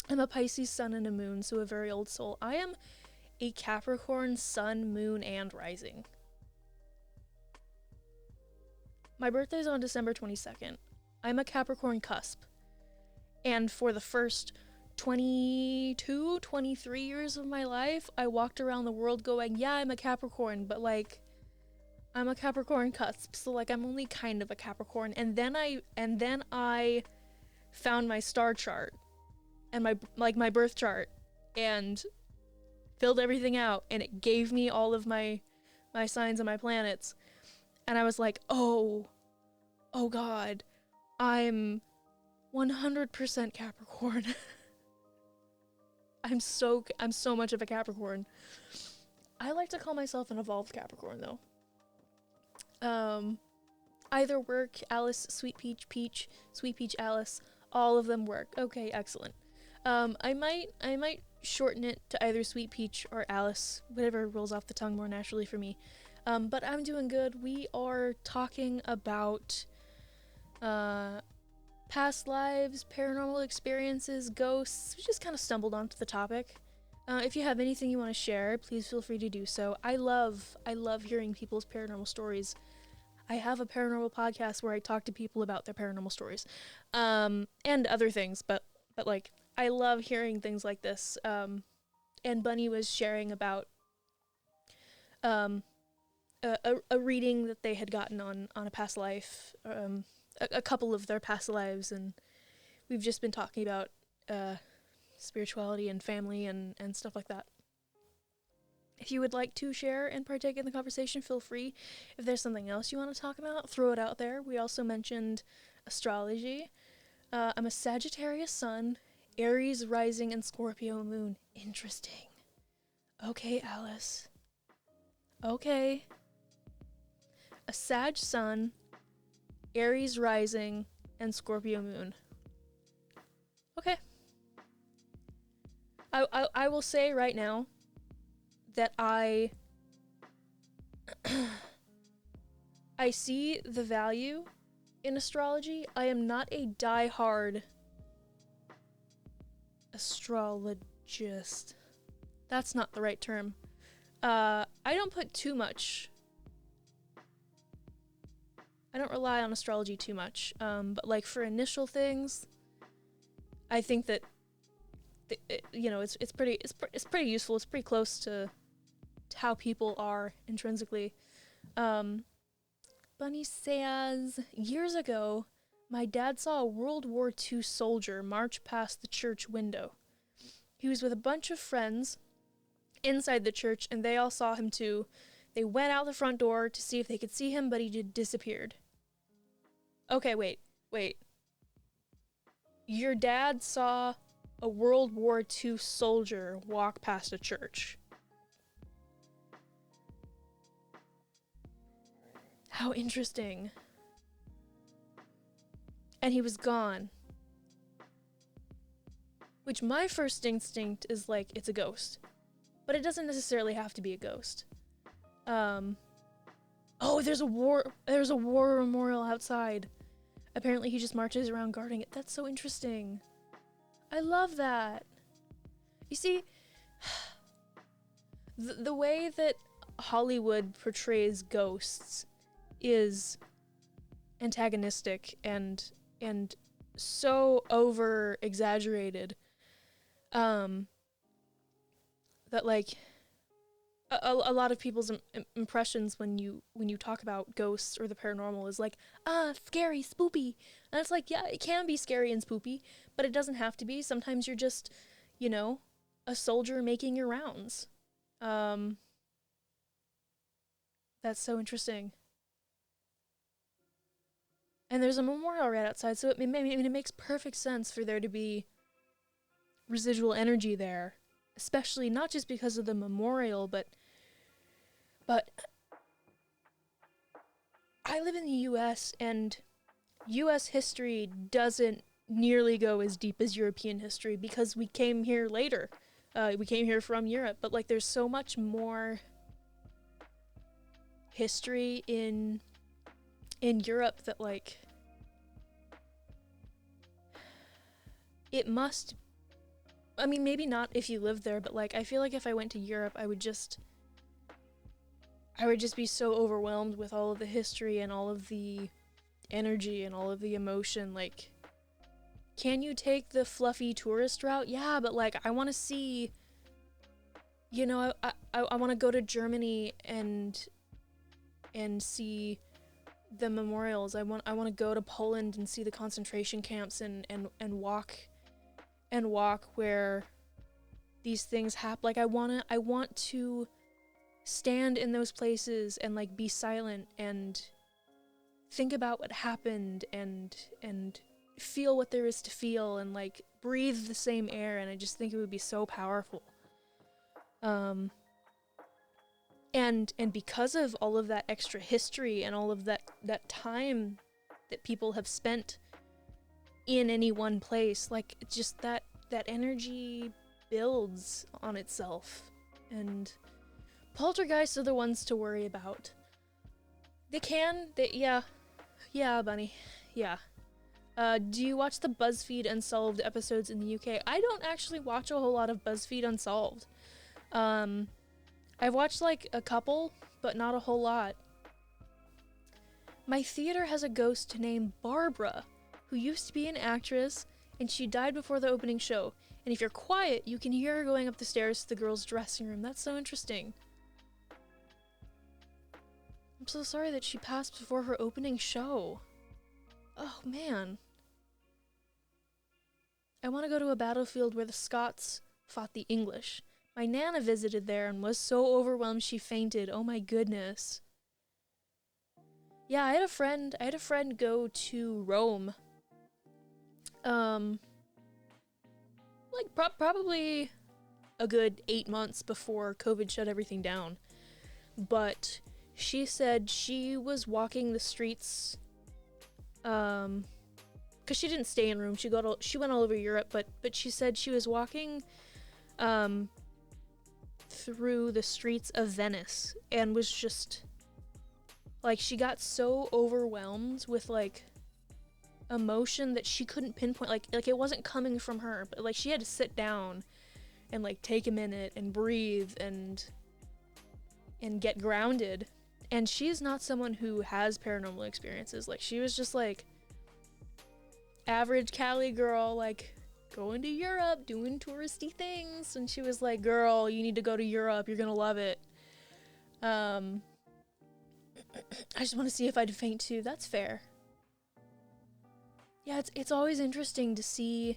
I'm a Pisces sun and a moon, so a very old soul. I am a Capricorn sun, moon, and rising. My birthday's on December 22nd. I'm a Capricorn cusp. And for the first 22, 23 years of my life, I walked around the world going, yeah, I'm a Capricorn, but like, I'm a Capricorn cusp, so like I'm only kind of a Capricorn. And then I found my star chart and my birth chart and filled everything out, and it gave me all of my signs and my planets. And I was like, oh god, I'm 100% Capricorn. I'm so much of a Capricorn. I like to call myself an evolved Capricorn though. Either work, Alice, Sweet Peach, Sweet Peach Alice, all of them work. Okay, excellent. I might shorten it to either Sweet Peach or Alice, whatever rolls off the tongue more naturally for me. But I'm doing good. We are talking about past lives, paranormal experiences, ghosts. We just kind of stumbled onto the topic. If you have anything you want to share, please feel free to do so. I love hearing people's paranormal stories. I have a paranormal podcast where I talk to people about their paranormal stories, and other things, but like, I love hearing things like this. And Bunny was sharing about a reading that they had gotten on a past life, a couple of their past lives, and we've just been talking about spirituality and family and stuff like that. If you would like to share and partake in the conversation, feel free. If there's something else you want to talk about, throw it out there. We also mentioned astrology. I'm a Sagittarius sun, Aries rising, and Scorpio moon. Interesting. Okay, Alice. Okay. A Sag sun, Aries rising, and Scorpio moon. Okay. I will say right now that I see the value in astrology. I am not a die-hard astrologist. That's not the right term. I don't put too much. I don't rely on astrology too much. But like for initial things, I think that it's pretty useful. It's pretty close to how people are intrinsically. Bunny says, years ago, my dad saw a World War II soldier march past the church window. He was with a bunch of friends inside the church, and they all saw him too. They went out the front door to see if they could see him, but he just disappeared. Okay, wait. Your dad saw a World War II soldier walk past a church. How interesting. And he was gone. Which my first instinct is like, it's a ghost. But it doesn't necessarily have to be a ghost. Oh, there's a war memorial outside. Apparently he just marches around guarding it. That's so interesting. I love that. You see, the way that Hollywood portrays ghosts is antagonistic and so over exaggerated that like a lot of people's impressions when you talk about ghosts or the paranormal is like, scary, spoopy. And it's like, yeah, it can be scary and spoopy, but it doesn't have to be. Sometimes you're just, a soldier making your rounds. That's so interesting. And there's a memorial right outside, so it makes perfect sense for there to be residual energy there. Especially not just because of the memorial, but I live in the US, and US history doesn't nearly go as deep as European history because we came here later. We came here from Europe, but like there's so much more history in Europe that like it must, I mean, maybe not if you live there, but like I feel like if I went to Europe, I would just be so overwhelmed with all of the history and all of the energy and all of the emotion. Like, can you take the fluffy tourist route? Yeah, but like I want to see, I want to go to Germany and see the memorials. I want to go to Poland and see the concentration camps and walk where these things happen. Like I want to stand in those places and like be silent and think about what happened and feel what there is to feel and like breathe the same air, and I just think it would be so powerful. And because of all of that extra history and all of that time that people have spent in any one place, like just that energy builds on itself. And poltergeists are the ones to worry about. Yeah, bunny, yeah. Do you watch the BuzzFeed Unsolved episodes in the UK? I don't actually watch a whole lot of BuzzFeed Unsolved. I've watched like a couple, but not a whole lot. My theater has a ghost named Barbara, who used to be an actress, and she died before the opening show. And if you're quiet, you can hear her going up the stairs to the girls' dressing room. That's so interesting. I'm so sorry that she passed before her opening show. Oh, man. I want to go to a battlefield where the Scots fought the English. My Nana visited there and was so overwhelmed she fainted. Oh my goodness. Yeah, I had a friend go to Rome um like probably a good 8 months before COVID shut everything down. But she said she was walking the streets, because she didn't stay in Rome. She went all over Europe, but she said she was walking through the streets of Venice and was just like, she got so overwhelmed with like emotion that she couldn't pinpoint, like it wasn't coming from her, but like she had to sit down and like take a minute and breathe and get grounded. And she's not someone who has paranormal experiences. Like, she was just like average Cali girl, like going to Europe, doing touristy things. And she was like, girl, you need to go to Europe, you're gonna love it. I just want to see if I'd faint too. That's fair. Yeah, it's always interesting to see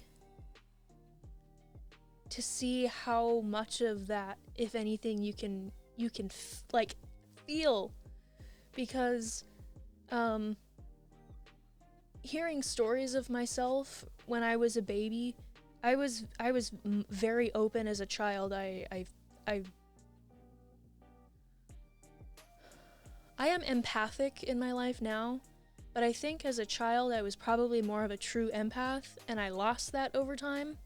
how much of that, if anything, you can like feel, because hearing stories of myself when I was a baby, I was very open as a child. I am empathic in my life now, but I think as a child I was probably more of a true empath, and I lost that over time.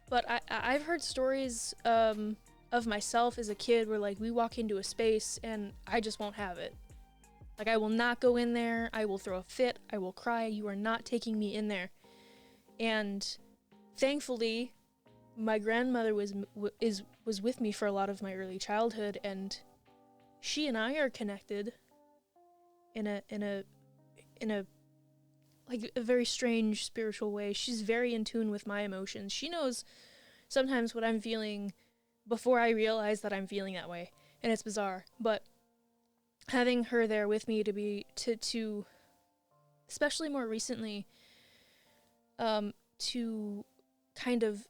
But I've heard stories of myself as a kid where like we walk into a space and I just won't have it. Like, I will not go in there, I will throw a fit, I will cry, you are not taking me in there. And thankfully, my grandmother was with me for a lot of my early childhood, and she and I are connected in a like a very strange spiritual way. She's very in tune with my emotions. She knows sometimes what I'm feeling before I realize that I'm feeling that way, and it's bizarre. But having her there with me to especially more recently, to kind of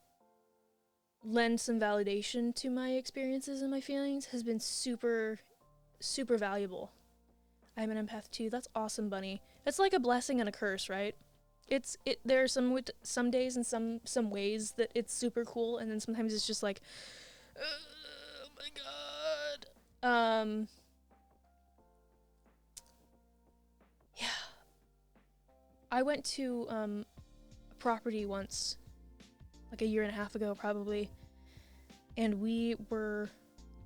lend some validation to my experiences and my feelings has been super, super valuable. I'm an empath too. That's awesome, Bunny. It's like a blessing and a curse, right? There are some days and some ways that it's super cool, and then sometimes it's just like, oh my god. Yeah. I went to a property once, like a year and a half ago probably, and we were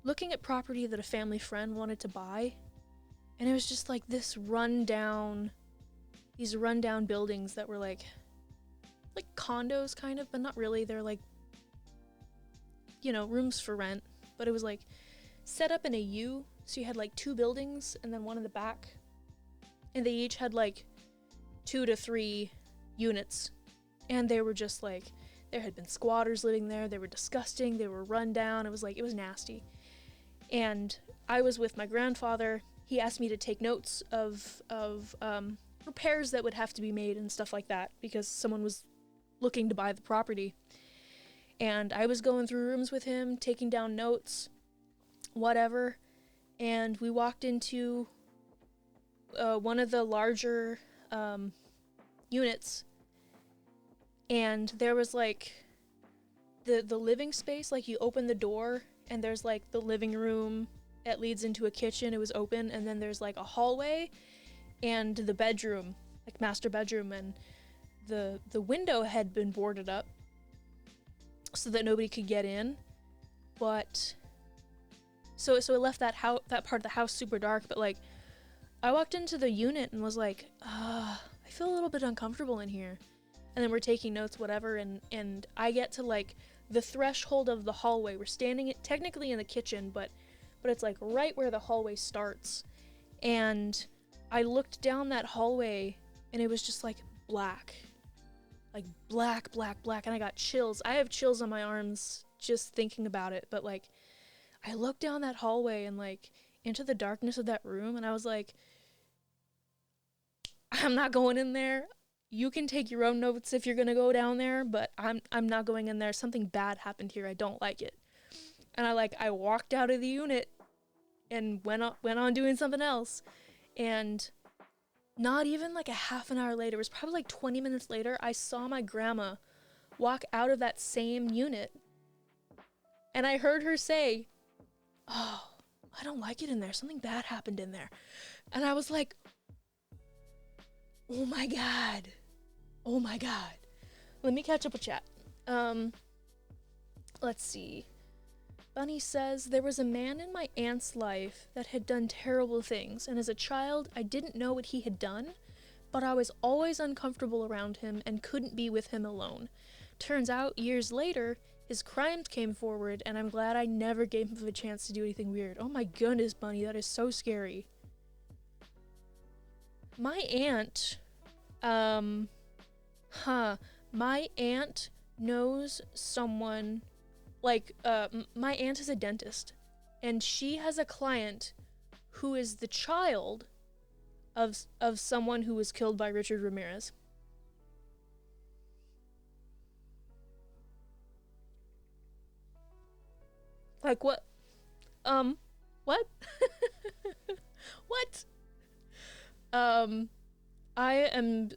looking at property that a family friend wanted to buy, and it was just like these rundown buildings that were like condos kind of, but not really. They're like, rooms for rent, but it was like set up in a U, so you had like two buildings and then one in the back, and they each had like 2 to 3 units, and they were just like, there had been squatters living there, they were disgusting, they were run down, it was nasty. And I was with my grandfather. He asked me to take notes of repairs that would have to be made and stuff like that, because someone was looking to buy the property. And I was going through rooms with him, taking down notes, whatever, and we walked into one of the larger units, and there was like the living space, like you open the door and there's like the living room that leads into a kitchen, it was open, and then there's like a hallway and the bedroom, like master bedroom, and the window had been boarded up so that nobody could get in, but so it left that part of the house super dark. But like, I walked into the unit and was like, I feel a little bit uncomfortable in here. And then we're taking notes, whatever, and I get to like the threshold of the hallway. We're standing technically in the kitchen, but it's like right where the hallway starts. And I looked down that hallway and it was just like black. Like black, and I got chills. I have chills on my arms just thinking about it, but like I looked down that hallway and like into the darkness of that room, and I was like, I'm not going in there. You can take your own notes if you're gonna go down there, but I'm not going in there. Something bad happened here. I don't like it. And I walked out of the unit and went on doing something else. And not even like a half an hour later, it was probably like 20 minutes later, I saw my grandma walk out of that same unit. And I heard her say, "Oh, I don't like it in there. Something bad happened in there." And I was like, oh my god. Oh my god. Let me catch up with chat. Let's see. Bunny says, there was a man in my aunt's life that had done terrible things, and as a child, I didn't know what he had done, but I was always uncomfortable around him and couldn't be with him alone. Turns out, years later, his crimes came forward, and I'm glad I never gave him a chance to do anything weird. Oh my goodness, Bunny, that is so scary. My aunt, my aunt knows someone, like, my aunt is a dentist, and she has a client who is the child of someone who was killed by Richard Ramirez. Like, what? What? What? I am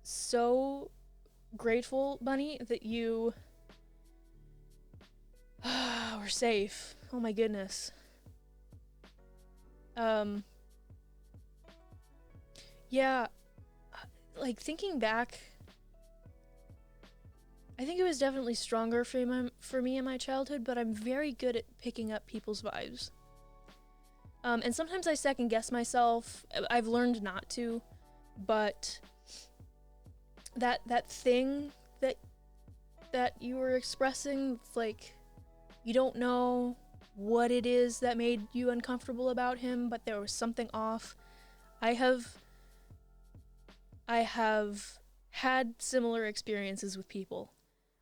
so grateful, Bunny, that you were safe. Oh my goodness. Yeah, like, thinking back, I think it was definitely stronger for me in my childhood, but I'm very good at picking up people's vibes. And sometimes I second guess myself. I've learned not to, but that thing that you were expressing, it's like, you don't know what it is that made you uncomfortable about him, but there was something off. I have had similar experiences with people.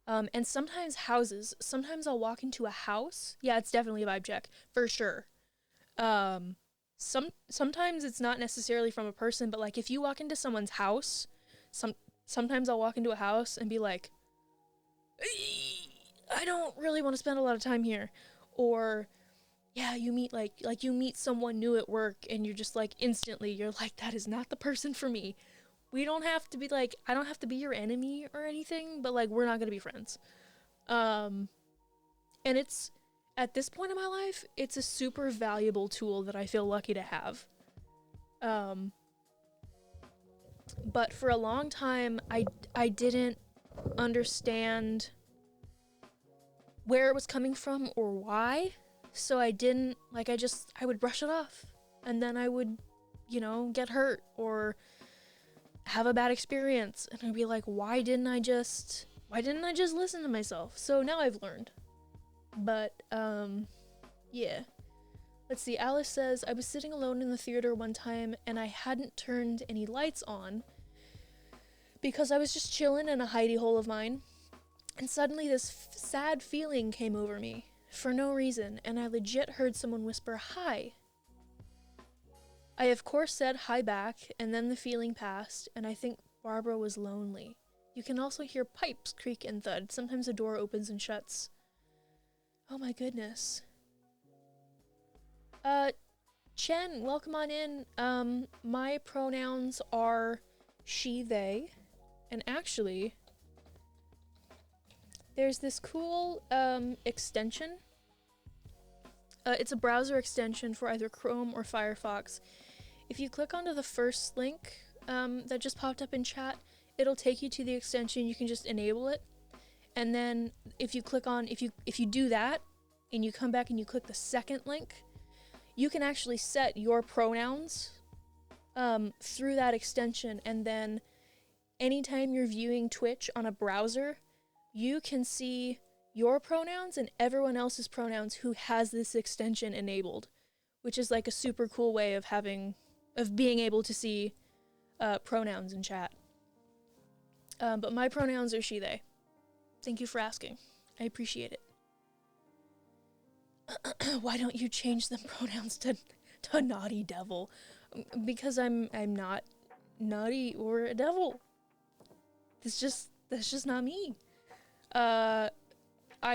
And sometimes houses. Sometimes I'll walk into a house. Yeah, it's definitely a vibe check, for sure. Sometimes it's not necessarily from a person, but like if you walk into someone's house, sometimes I'll walk into a house and be like, I don't really want to spend a lot of time here. Or yeah, you meet like you meet someone new at work and you're just like instantly you're like, that is not the person for me. We don't have to be like, I don't have to be your enemy or anything, but like we're not going to be friends. And it's at this point in my life, it's a super valuable tool that I feel lucky to have. But for a long time, I didn't understand where it was coming from or why. So I didn't, like, I would brush it off. And then I would, get hurt or have a bad experience. And I'd be like, why didn't I just listen to myself? So now I've learned. But, yeah. Let's see, Alice says, I was sitting alone in the theater one time and I hadn't turned any lights on because I was just chilling in a hidey hole of mine. And suddenly this sad feeling came over me for no reason, and I legit heard someone whisper, hi. I of course said hi back, and then the feeling passed, and I think Barbara was lonely. You can also hear pipes creak and thud. Sometimes a door opens and shuts. Oh my goodness. Chen, welcome on in. My pronouns are she, they, and actually, there's this cool, extension. It's a browser extension for either Chrome or Firefox. If you click onto the first link, that just popped up in chat, it'll take you to the extension. You can just enable it. And then if you do that, and you come back and you click the second link, you can actually set your pronouns, through that extension. And then anytime you're viewing Twitch on a browser, you can see your pronouns and everyone else's pronouns who has this extension enabled, which is like a super cool way of being able to see pronouns in chat. But my pronouns are she, they. Thank you for asking. I appreciate it. Why don't you change the pronouns to naughty devil? Because I'm not naughty or a devil. That's just not me. I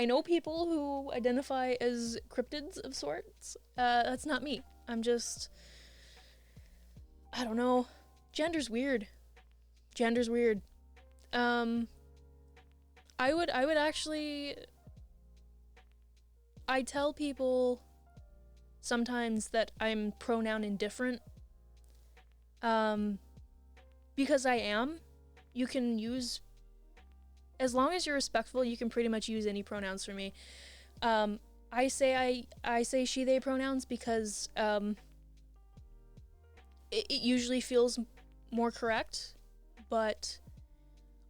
know people who identify as cryptids of sorts. That's not me. I'm just, I don't know, gender's weird. Gender's weird. I would actually, I tell people sometimes that I'm pronoun indifferent. Because I am. You can use, as long as you're respectful, you can pretty much use any pronouns for me. I say she they pronouns because it usually feels more correct, but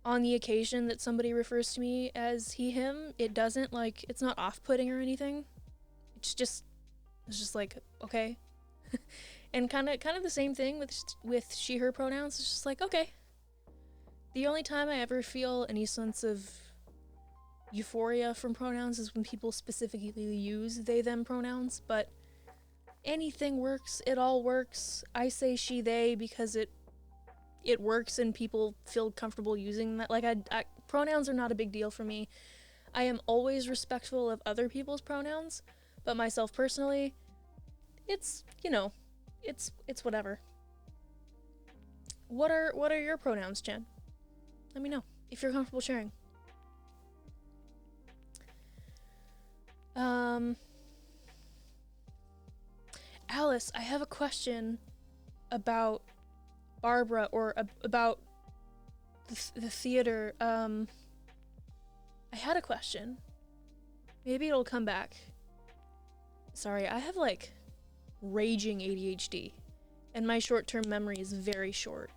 on the occasion that somebody refers to me as he him, it doesn't, like, it's not off-putting or anything. It's just like, okay. And kind of the same thing with she her pronouns. It's just like, okay. The only time I ever feel any sense of euphoria from pronouns is when people specifically use they them pronouns, but anything works. It all works. I say she they because it works and people feel comfortable using that. Like, pronouns are not a big deal for me. I am always respectful of other people's pronouns, but myself personally, it's, you know, it's whatever. What are your pronouns, Jen? Let me know if you're comfortable sharing. Alice, I have a question about Barbara, or about the theater. I had a question. Maybe it'll come back. Sorry, I have like raging ADHD, and my short-term memory is very short.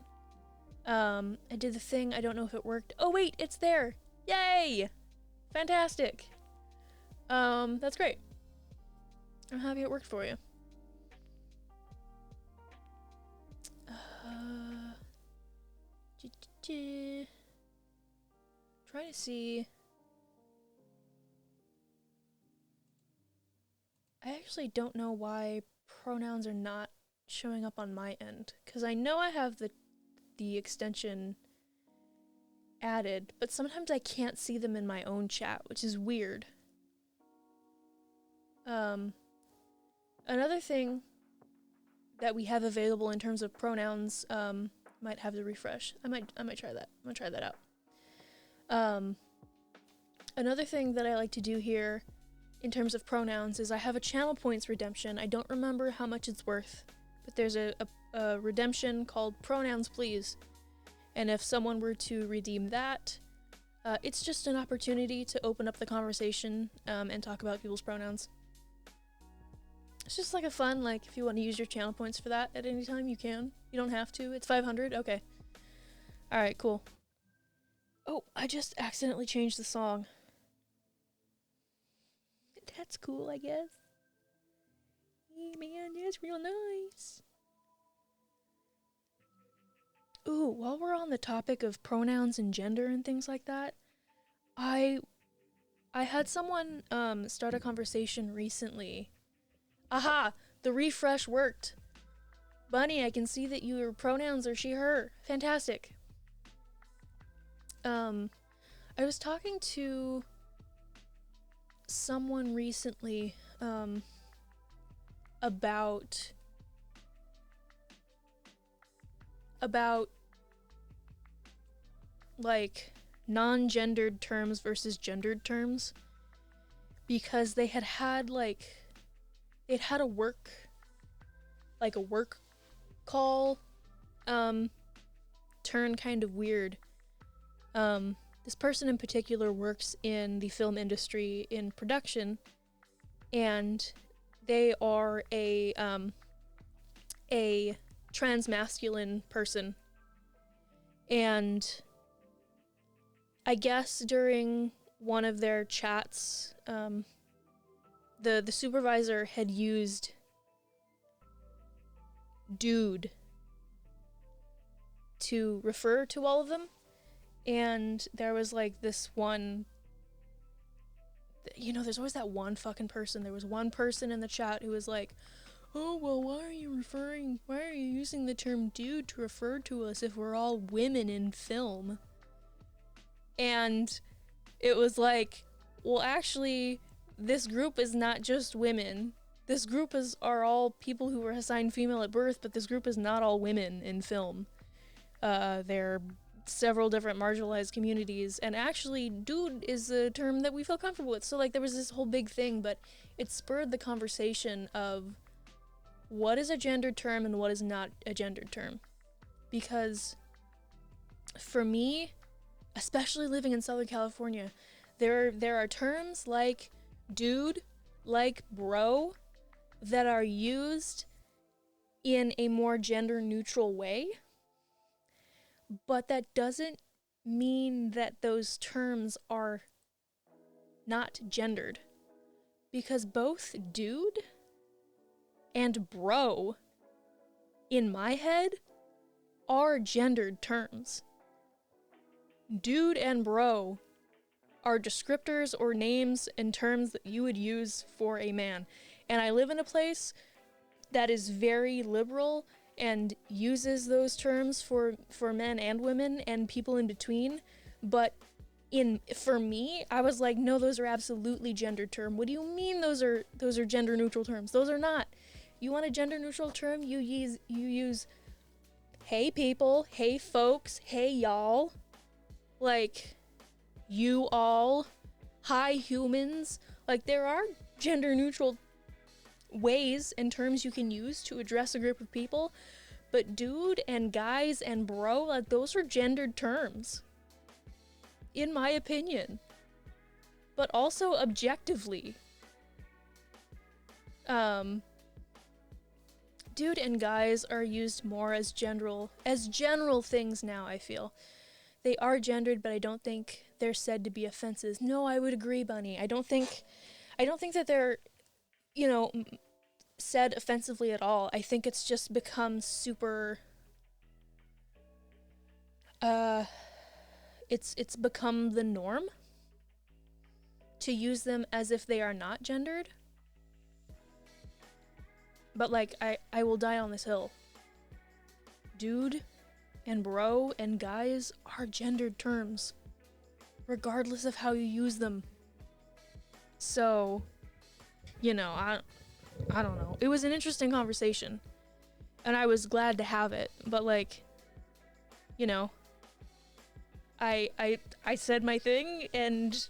I did the thing, I don't know if it worked. Oh wait, it's there! Yay! Fantastic! That's great. I'm happy it worked for you. Try to see. I actually don't know why pronouns are not showing up on my end, because I know I have the extension added, but sometimes I can't see them in my own chat, which is weird. Another thing that we have available in terms of pronouns, might have to refresh. I might try that. I'm gonna try that out. Another thing that I like to do here in terms of pronouns is I have a channel points redemption. I don't remember how much it's worth, but there's a redemption called Pronouns Please. And if someone were to redeem that, it's just an opportunity to open up the conversation and talk about people's pronouns. It's just like a fun, like, if you want to use your channel points for that at any time, you can. You don't have to. It's 500? Okay. Alright, cool. Oh, I just accidentally changed the song. That's cool, I guess. Hey, man, that's real nice. Ooh, while we're on the topic of pronouns and gender and things like that, I had someone start a conversation recently. Aha! The refresh worked. Bunny, I can see that your pronouns are she, her. Fantastic. I was talking to someone recently about like non-gendered terms versus gendered terms, because they had like they'd had a work call turn kind of weird. This person in particular works in the film industry in production, and they are a transmasculine person. And I guess during one of their chats, the supervisor had used dude to refer to all of them. And there was like this one, you know, there's always that one fucking person. There was one person in the chat who was like, oh, well, why are you using the term dude to refer to us if we're all women in film? And it was like, well, actually, this group is not just women. This group are all people who were assigned female at birth, but this group is not all women in film. There are several different marginalized communities, and actually, dude is a term that we feel comfortable with. So, like, there was this whole big thing, but it spurred the conversation of what is a gendered term and what is not a gendered term. Because for me, especially living in Southern California, there are terms like dude, like bro, that are used in a more gender neutral way, but that doesn't mean that those terms are not gendered, because both dude and bro in my head are gendered terms. Dude and bro are descriptors or names and terms that you would use for a man. And I live in a place that is very liberal and uses those terms for men and women and people in between. But for me, I was like, no, those are absolutely gendered term. What do you mean those are gender neutral terms? Those are not. You want a gender neutral term? You use hey people, hey folks, hey y'all. Like, you all, hi humans. Like, there are gender neutral ways and terms you can use to address a group of people, but dude and guys and bro, like, those are gendered terms, in my opinion. But also objectively, dude and guys are used more as general things now, I feel. They are gendered, but I don't think they're said to be offenses. No, I would agree, Bunny. I don't think that they're, said offensively at all. I think it's just become super, it's become the norm to use them as if they are not gendered. But, like, I will die on this hill. Dude and bro and guys are gendered terms, regardless of how you use them. So, I don't know. It was an interesting conversation, and I was glad to have it. But, like, I said my thing, and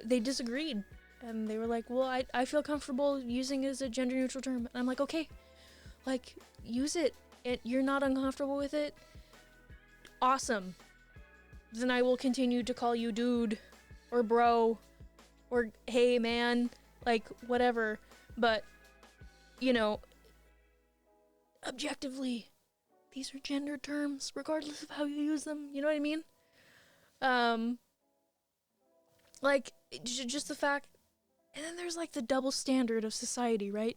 they disagreed. And they were like, well, I feel comfortable using it as a gender neutral term. And I'm like, okay, like, use it. You're not uncomfortable with it? Awesome. Then I will continue to call you dude, or bro, or hey man, like, whatever. But, objectively, these are gender terms, regardless of how you use them. You know what I mean? Like, just the fact. And then there's, like, the double standard of society, right?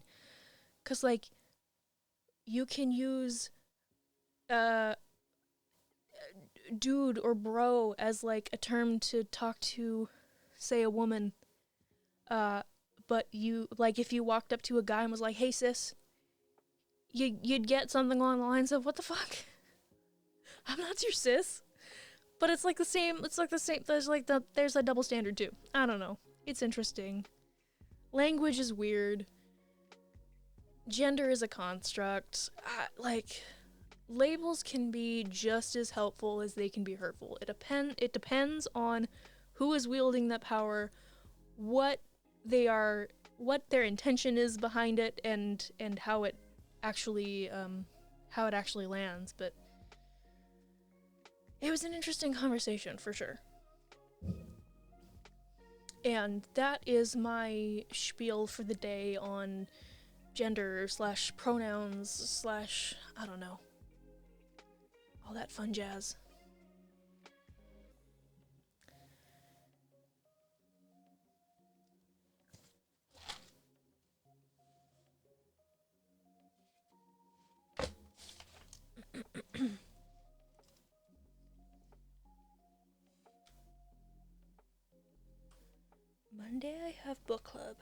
Because, like, you can use dude or bro as, like, a term to talk to, say, a woman. But you, like, if you walked up to a guy and was like, hey sis, you'd get something along the lines of, what the fuck? I'm not your sis. But it's like the same, there's a double standard too. I don't know. It's interesting. Language is weird. Gender is a construct. Labels can be just as helpful as they can be hurtful. It depends on who is wielding that power, what their intention is behind it, and how it actually lands. But it was an interesting conversation for sure. And that is my spiel for the day on gender / pronouns / I don't know, all that fun jazz. Monday I have book club.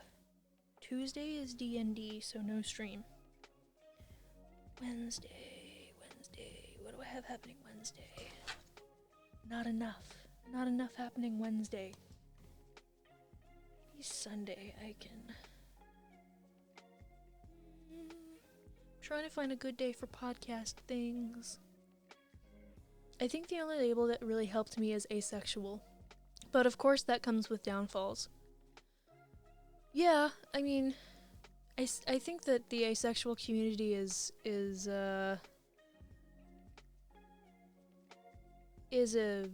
Tuesday is D&D, so no stream. Wednesday, what do I have happening Wednesday? Not enough happening Wednesday. Maybe Sunday I can. Trying to find a good day for podcast things. I think the only label that really helped me is asexual. But of course that comes with downfalls. Yeah, I mean, I think that the asexual community is a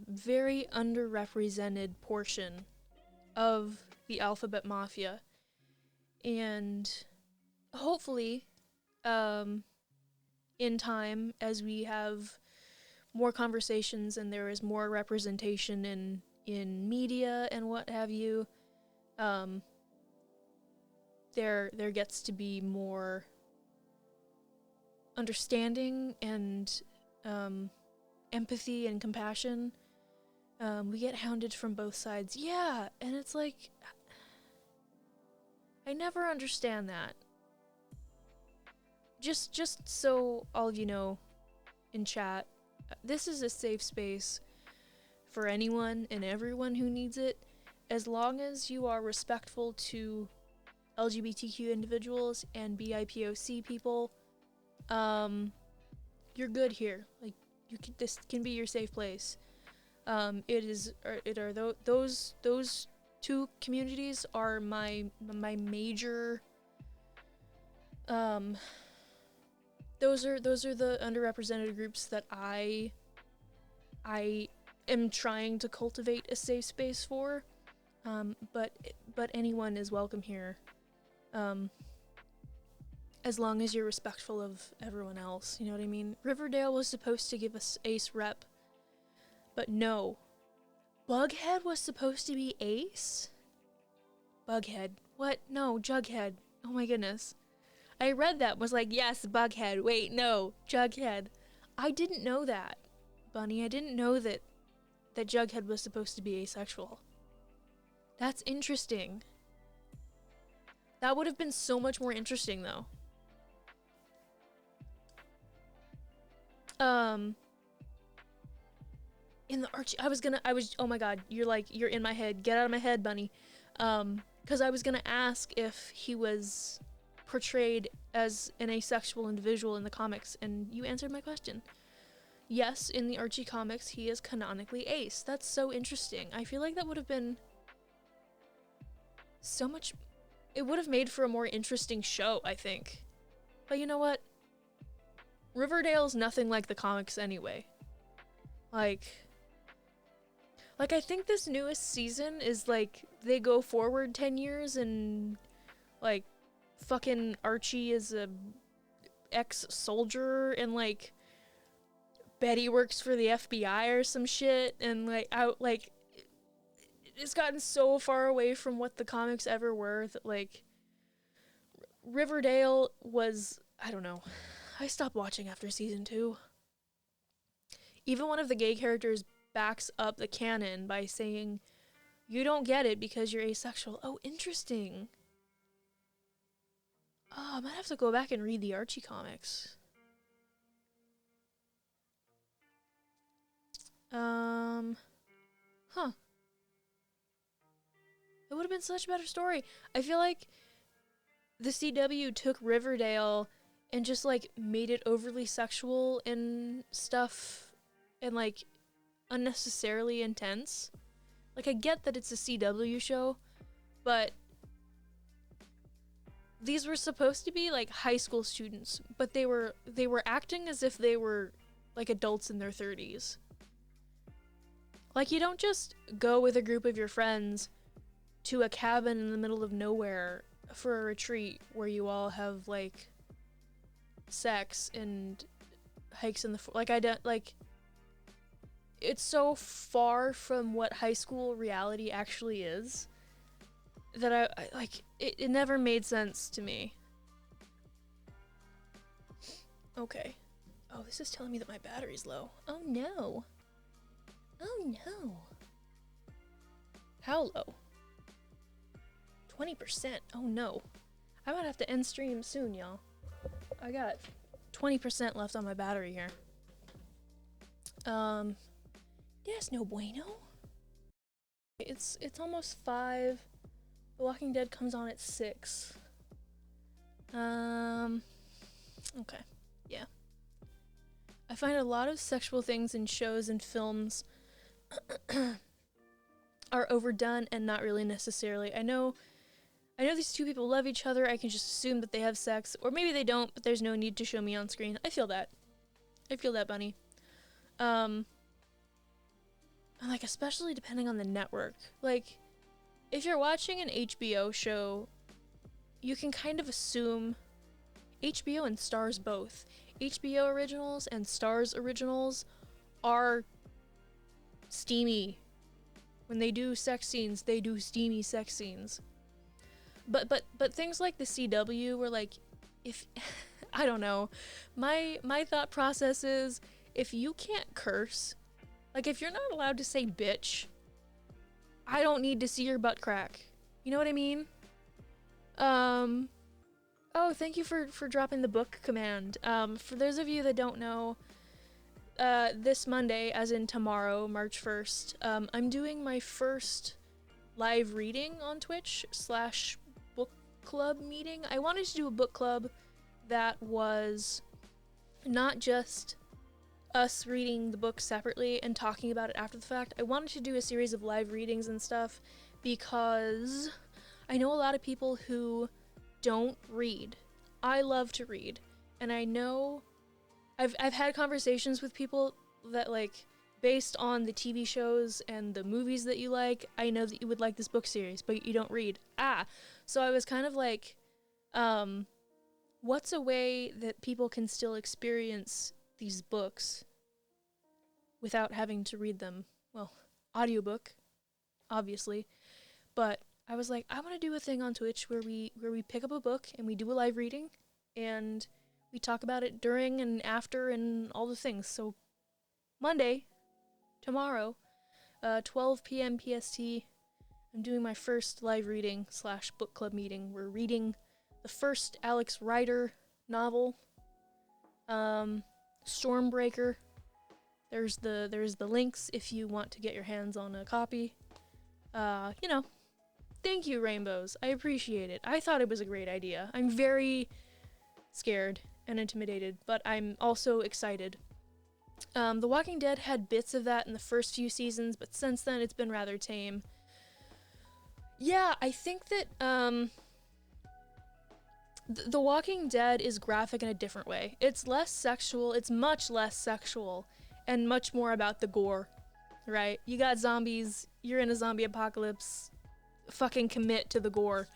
very underrepresented portion of the alphabet mafia. And hopefully, in time, as we have more conversations and there is more representation in media and what have you, there gets to be more understanding and empathy and compassion. We get hounded from both sides. Yeah, and it's like, I never understand that. Just so all of you know, in chat, this is a safe space for anyone and everyone who needs it, as long as you are respectful to LGBTQ individuals and BIPOC people. You're good here. Like, this can be your safe place. Those two communities are my major. Those are the underrepresented groups that I am trying to cultivate a safe space for. But anyone is welcome here. As long as you're respectful of everyone else, you know what I mean? Riverdale was supposed to give us Ace rep, but no. Bughead was supposed to be Ace? Bughead. What? No, Jughead. Oh my goodness. I read that, was like, yes, Bughead. Wait, no, Jughead. I didn't know that, Bunny. I didn't know that Jughead was supposed to be asexual. That's interesting. That would have been so much more interesting, though. In the Archie, oh my god, you're in my head. Get out of my head, Bunny. Because I was gonna ask if he was portrayed as an asexual individual in the comics, and you answered my question. Yes, in the Archie comics, he is canonically ace. That's so interesting. I feel like that would have been so much... It would have made for a more interesting show, I think. But you know what? Riverdale's nothing like the comics anyway. Like, I think this newest season is like, they go forward 10 years and, like, fucking Archie is a ex-soldier and, like, Betty works for the FBI or some shit, and, like, it's gotten so far away from what the comics ever were that, like, Riverdale was, I don't know. I stopped watching after season 2. Even one of the gay characters backs up the canon by saying, you don't get it because you're asexual. Oh, interesting. Oh, I might have to go back and read the Archie comics. Huh. It would have been such a better story. I feel like the CW took Riverdale and just, like, made it overly sexual and stuff and, like, unnecessarily intense. Like, I get that it's a CW show, but these were supposed to be, like, high school students, but they were acting as if they were, like, adults in their 30s. Like, you don't just go with a group of your friends to a cabin in the middle of nowhere for a retreat where you all have, like, sex and hikes in the like, I don't, like, it's so far from what high school reality actually is that I like, it never made sense to me. Okay. Oh, this is telling me that my battery's low. Oh no. Oh no. How low? 20%. Oh no. I might have to end stream soon, y'all. I got 20% left on my battery here. That's no bueno. It's almost 5. The Walking Dead comes on at 6. Okay. Yeah. I find a lot of sexual things in shows and films are overdone and not really necessarily. I know these two people love each other. I can just assume that they have sex, or maybe they don't, but there's no need to show me on screen. I feel that, bunny. And like, especially depending on the network. Like, if you're watching an HBO show, you can kind of assume HBO and Starz both. HBO originals and Starz originals are steamy. When they do sex scenes, they do steamy sex scenes. But things like the CW were like, if I don't know, my thought process is, if you can't curse, like if you're not allowed to say bitch, I don't need to see your butt crack. You know what I mean? Oh, thank you for dropping the book command. For those of you that don't know, this Monday, as in tomorrow, March 1st, I'm doing my first live reading on Twitch / book club meeting. I wanted to do a book club that was not just us reading the book separately and talking about it after the fact. I wanted to do a series of live readings and stuff because I know a lot of people who don't read. I love to read, and I know I've had conversations with people that, like, based on the TV shows and the movies that you like, I know that you would like this book series, but you don't read. So I was kind of like, what's a way that people can still experience these books without having to read them? Well, audiobook, obviously, but I was like, I want to do a thing on Twitch where we pick up a book and we do a live reading and we talk about it during and after and all the things. So Monday, tomorrow, 12 p.m. PST, I'm doing my first live reading / book club meeting. We're reading the first Alex Rider novel, Stormbreaker. There's the links if you want to get your hands on a copy. Thank you, Rainbows. I appreciate it. I thought it was a great idea. I'm very scared and intimidated, but I'm also excited. The Walking Dead had bits of that in the first few seasons, but since then it's been rather tame. Yeah, I think that The Walking Dead is graphic in a different way. It's less sexual, it's much less sexual, and much more about the gore, right? You got zombies, you're in a zombie apocalypse, fucking commit to the gore.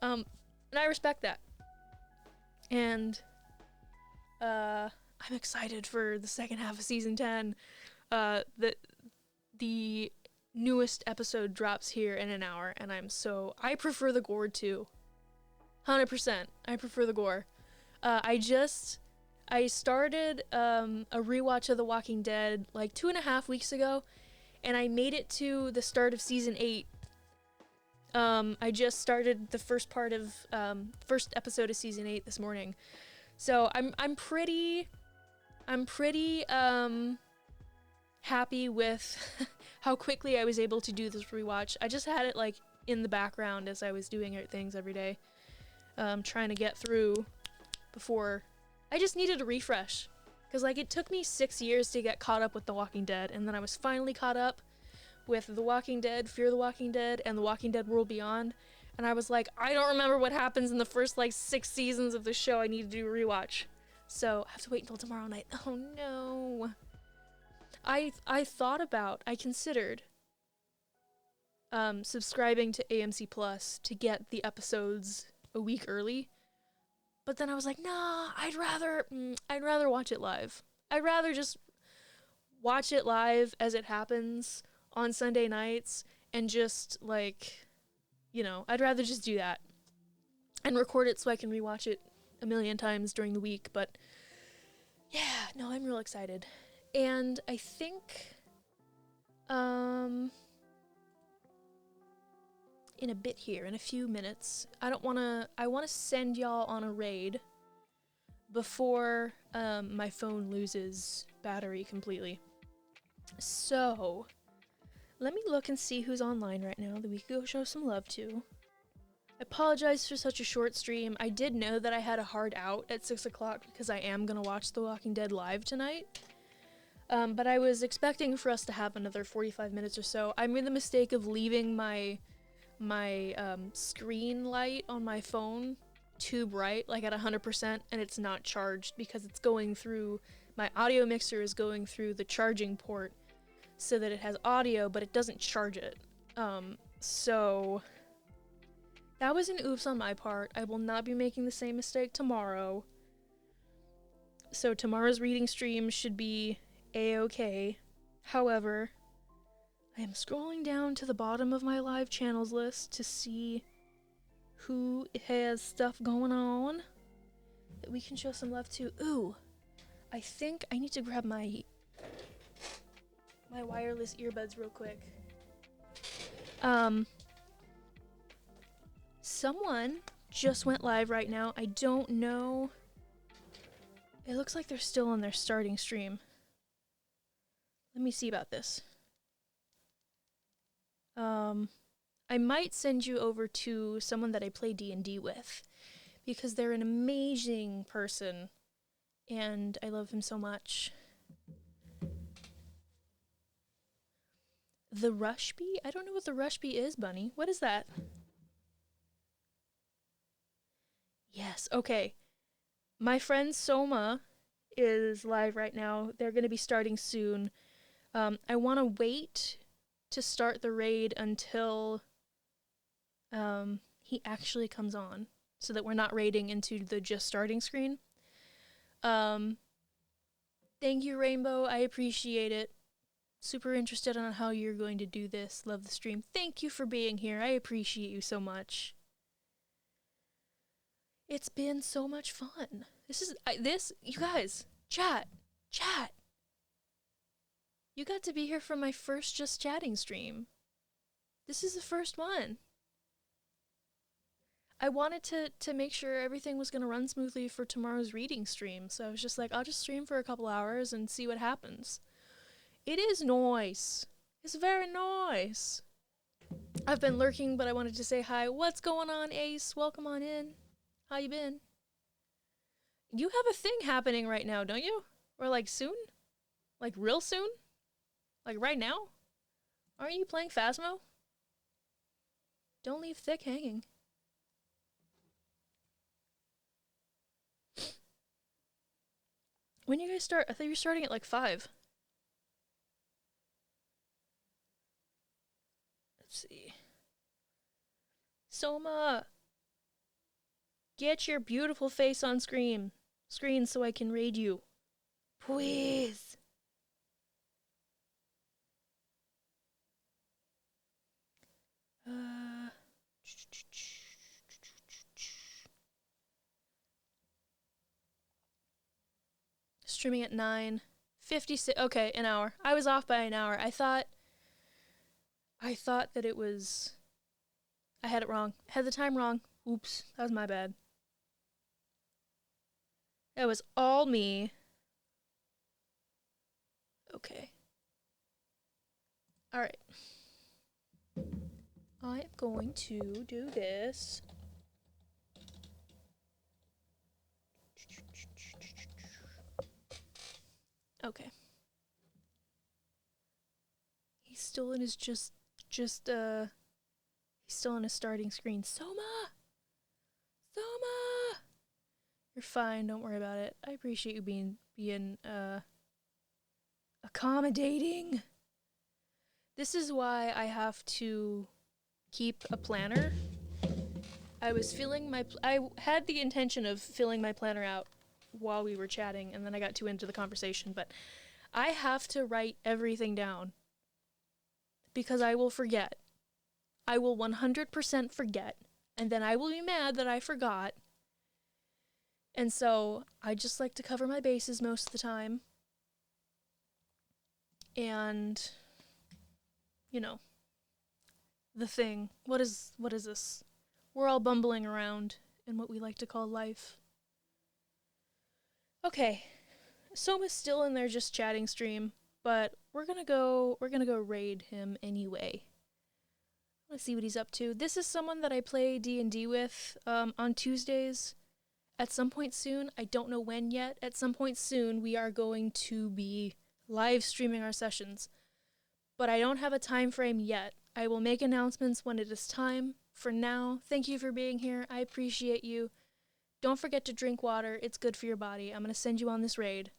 And I respect that. And I'm excited for the second half of season 10. The newest episode drops here in an hour, and I prefer the gore too. 100%. I prefer the gore. I started a rewatch of The Walking Dead like 2.5 weeks ago, and I made it to the start of season 8. I just started the first episode of season 8 this morning. So I'm pretty happy with how quickly I was able to do this rewatch. I just had it like in the background as I was doing things every day. Trying to get through before I just needed a refresh. Cause like it took me 6 years to get caught up with The Walking Dead, and then I was finally caught up with The Walking Dead, Fear the Walking Dead, and The Walking Dead World Beyond. And I was like, I don't remember what happens in the first like 6 seasons of the show. I need to do a rewatch. So I have to wait until tomorrow night. Oh no. I considered subscribing to AMC Plus to get the episodes a week early. But then I was like, nah, I'd rather watch it live. I'd rather just watch it live as it happens on Sunday nights and just like, I'd rather just do that and record it so I can rewatch it a million times during the week. But yeah, no, I'm real excited. And I think, in a bit here, in a few minutes, I want to send y'all on a raid before my phone loses battery completely. So let me look and see who's online right now that we could go show some love to. I apologize for such a short stream. I did know that I had a hard out at 6 o'clock because I am going to watch The Walking Dead live tonight. But I was expecting for us to have another 45 minutes or so. I made the mistake of leaving my screen light on my phone too bright, like at 100%, and it's not charged because it's going through, my audio mixer is going through the charging port so that it has audio, but it doesn't charge it. So that was an oops on my part. I will not be making the same mistake tomorrow. So tomorrow's reading stream should be a-okay. However, I am scrolling down to the bottom of my live channels list to see who has stuff going on that we can show some love to. Ooh, I think I need to grab my wireless earbuds real quick. Someone just went live right now. I don't know. It looks like they're still on their starting stream. Let me see about this. I might send you over to someone that I play D&D with, because they're an amazing person, and I love him so much. The Rush Bee? I don't know what the Rush Bee is, Bunny. What is that? Yes, okay. My friend Soma is live right now. They're going to be starting soon. I want to wait to start the raid until he actually comes on, so that we're not raiding into the just starting screen. Thank you, Rainbow. I appreciate it. Super interested on how you're going to do this. Love the stream. Thank you for being here. I appreciate you so much. It's been so much fun. You guys, chat. You got to be here for my first Just Chatting stream. This is the first one. I wanted to make sure everything was going to run smoothly for tomorrow's reading stream, so I was just like, I'll just stream for a couple hours and see what happens. It is nice. It's very nice. I've been lurking, but I wanted to say hi. What's going on, Ace? Welcome on in. How you been? You have a thing happening right now, don't you? Or like soon? Like real soon? Like right now? Aren't you playing Phasmo? Don't leave Thick hanging. When you guys start? I thought you were starting at like 5. Let's see. Soma! Get your beautiful face on screen so I can raid you. Please! Streaming at 9:56. Okay, an hour. I was off by an hour. I thought that it was. I had it wrong. I had the time wrong. Oops, that was my bad. That was all me. Okay. Alright. I am going to do this. Okay. He's still in his he's still on his starting screen. Soma! You're fine, don't worry about it. I appreciate you being accommodating. This is why I have to keep a planner. I had the intention of filling my planner out while we were chatting, and then I got too into the conversation, but I have to write everything down because I will forget. I will 100% forget, and then I will be mad that I forgot. And so I just like to cover my bases most of the time. And you know, the thing. What is this? We're all bumbling around in what we like to call life. Okay. Soma's still in there just chatting stream, but we're gonna go raid him anyway. Let's see what he's up to. This is someone that I play D&D with on Tuesdays. At some point soon, I don't know when yet, at some point soon we are going to be live streaming our sessions. But I don't have a time frame yet. I will make announcements when it is time. For now, thank you for being here. I appreciate you. Don't forget to drink water. It's good for your body. I'm going to send you on this raid.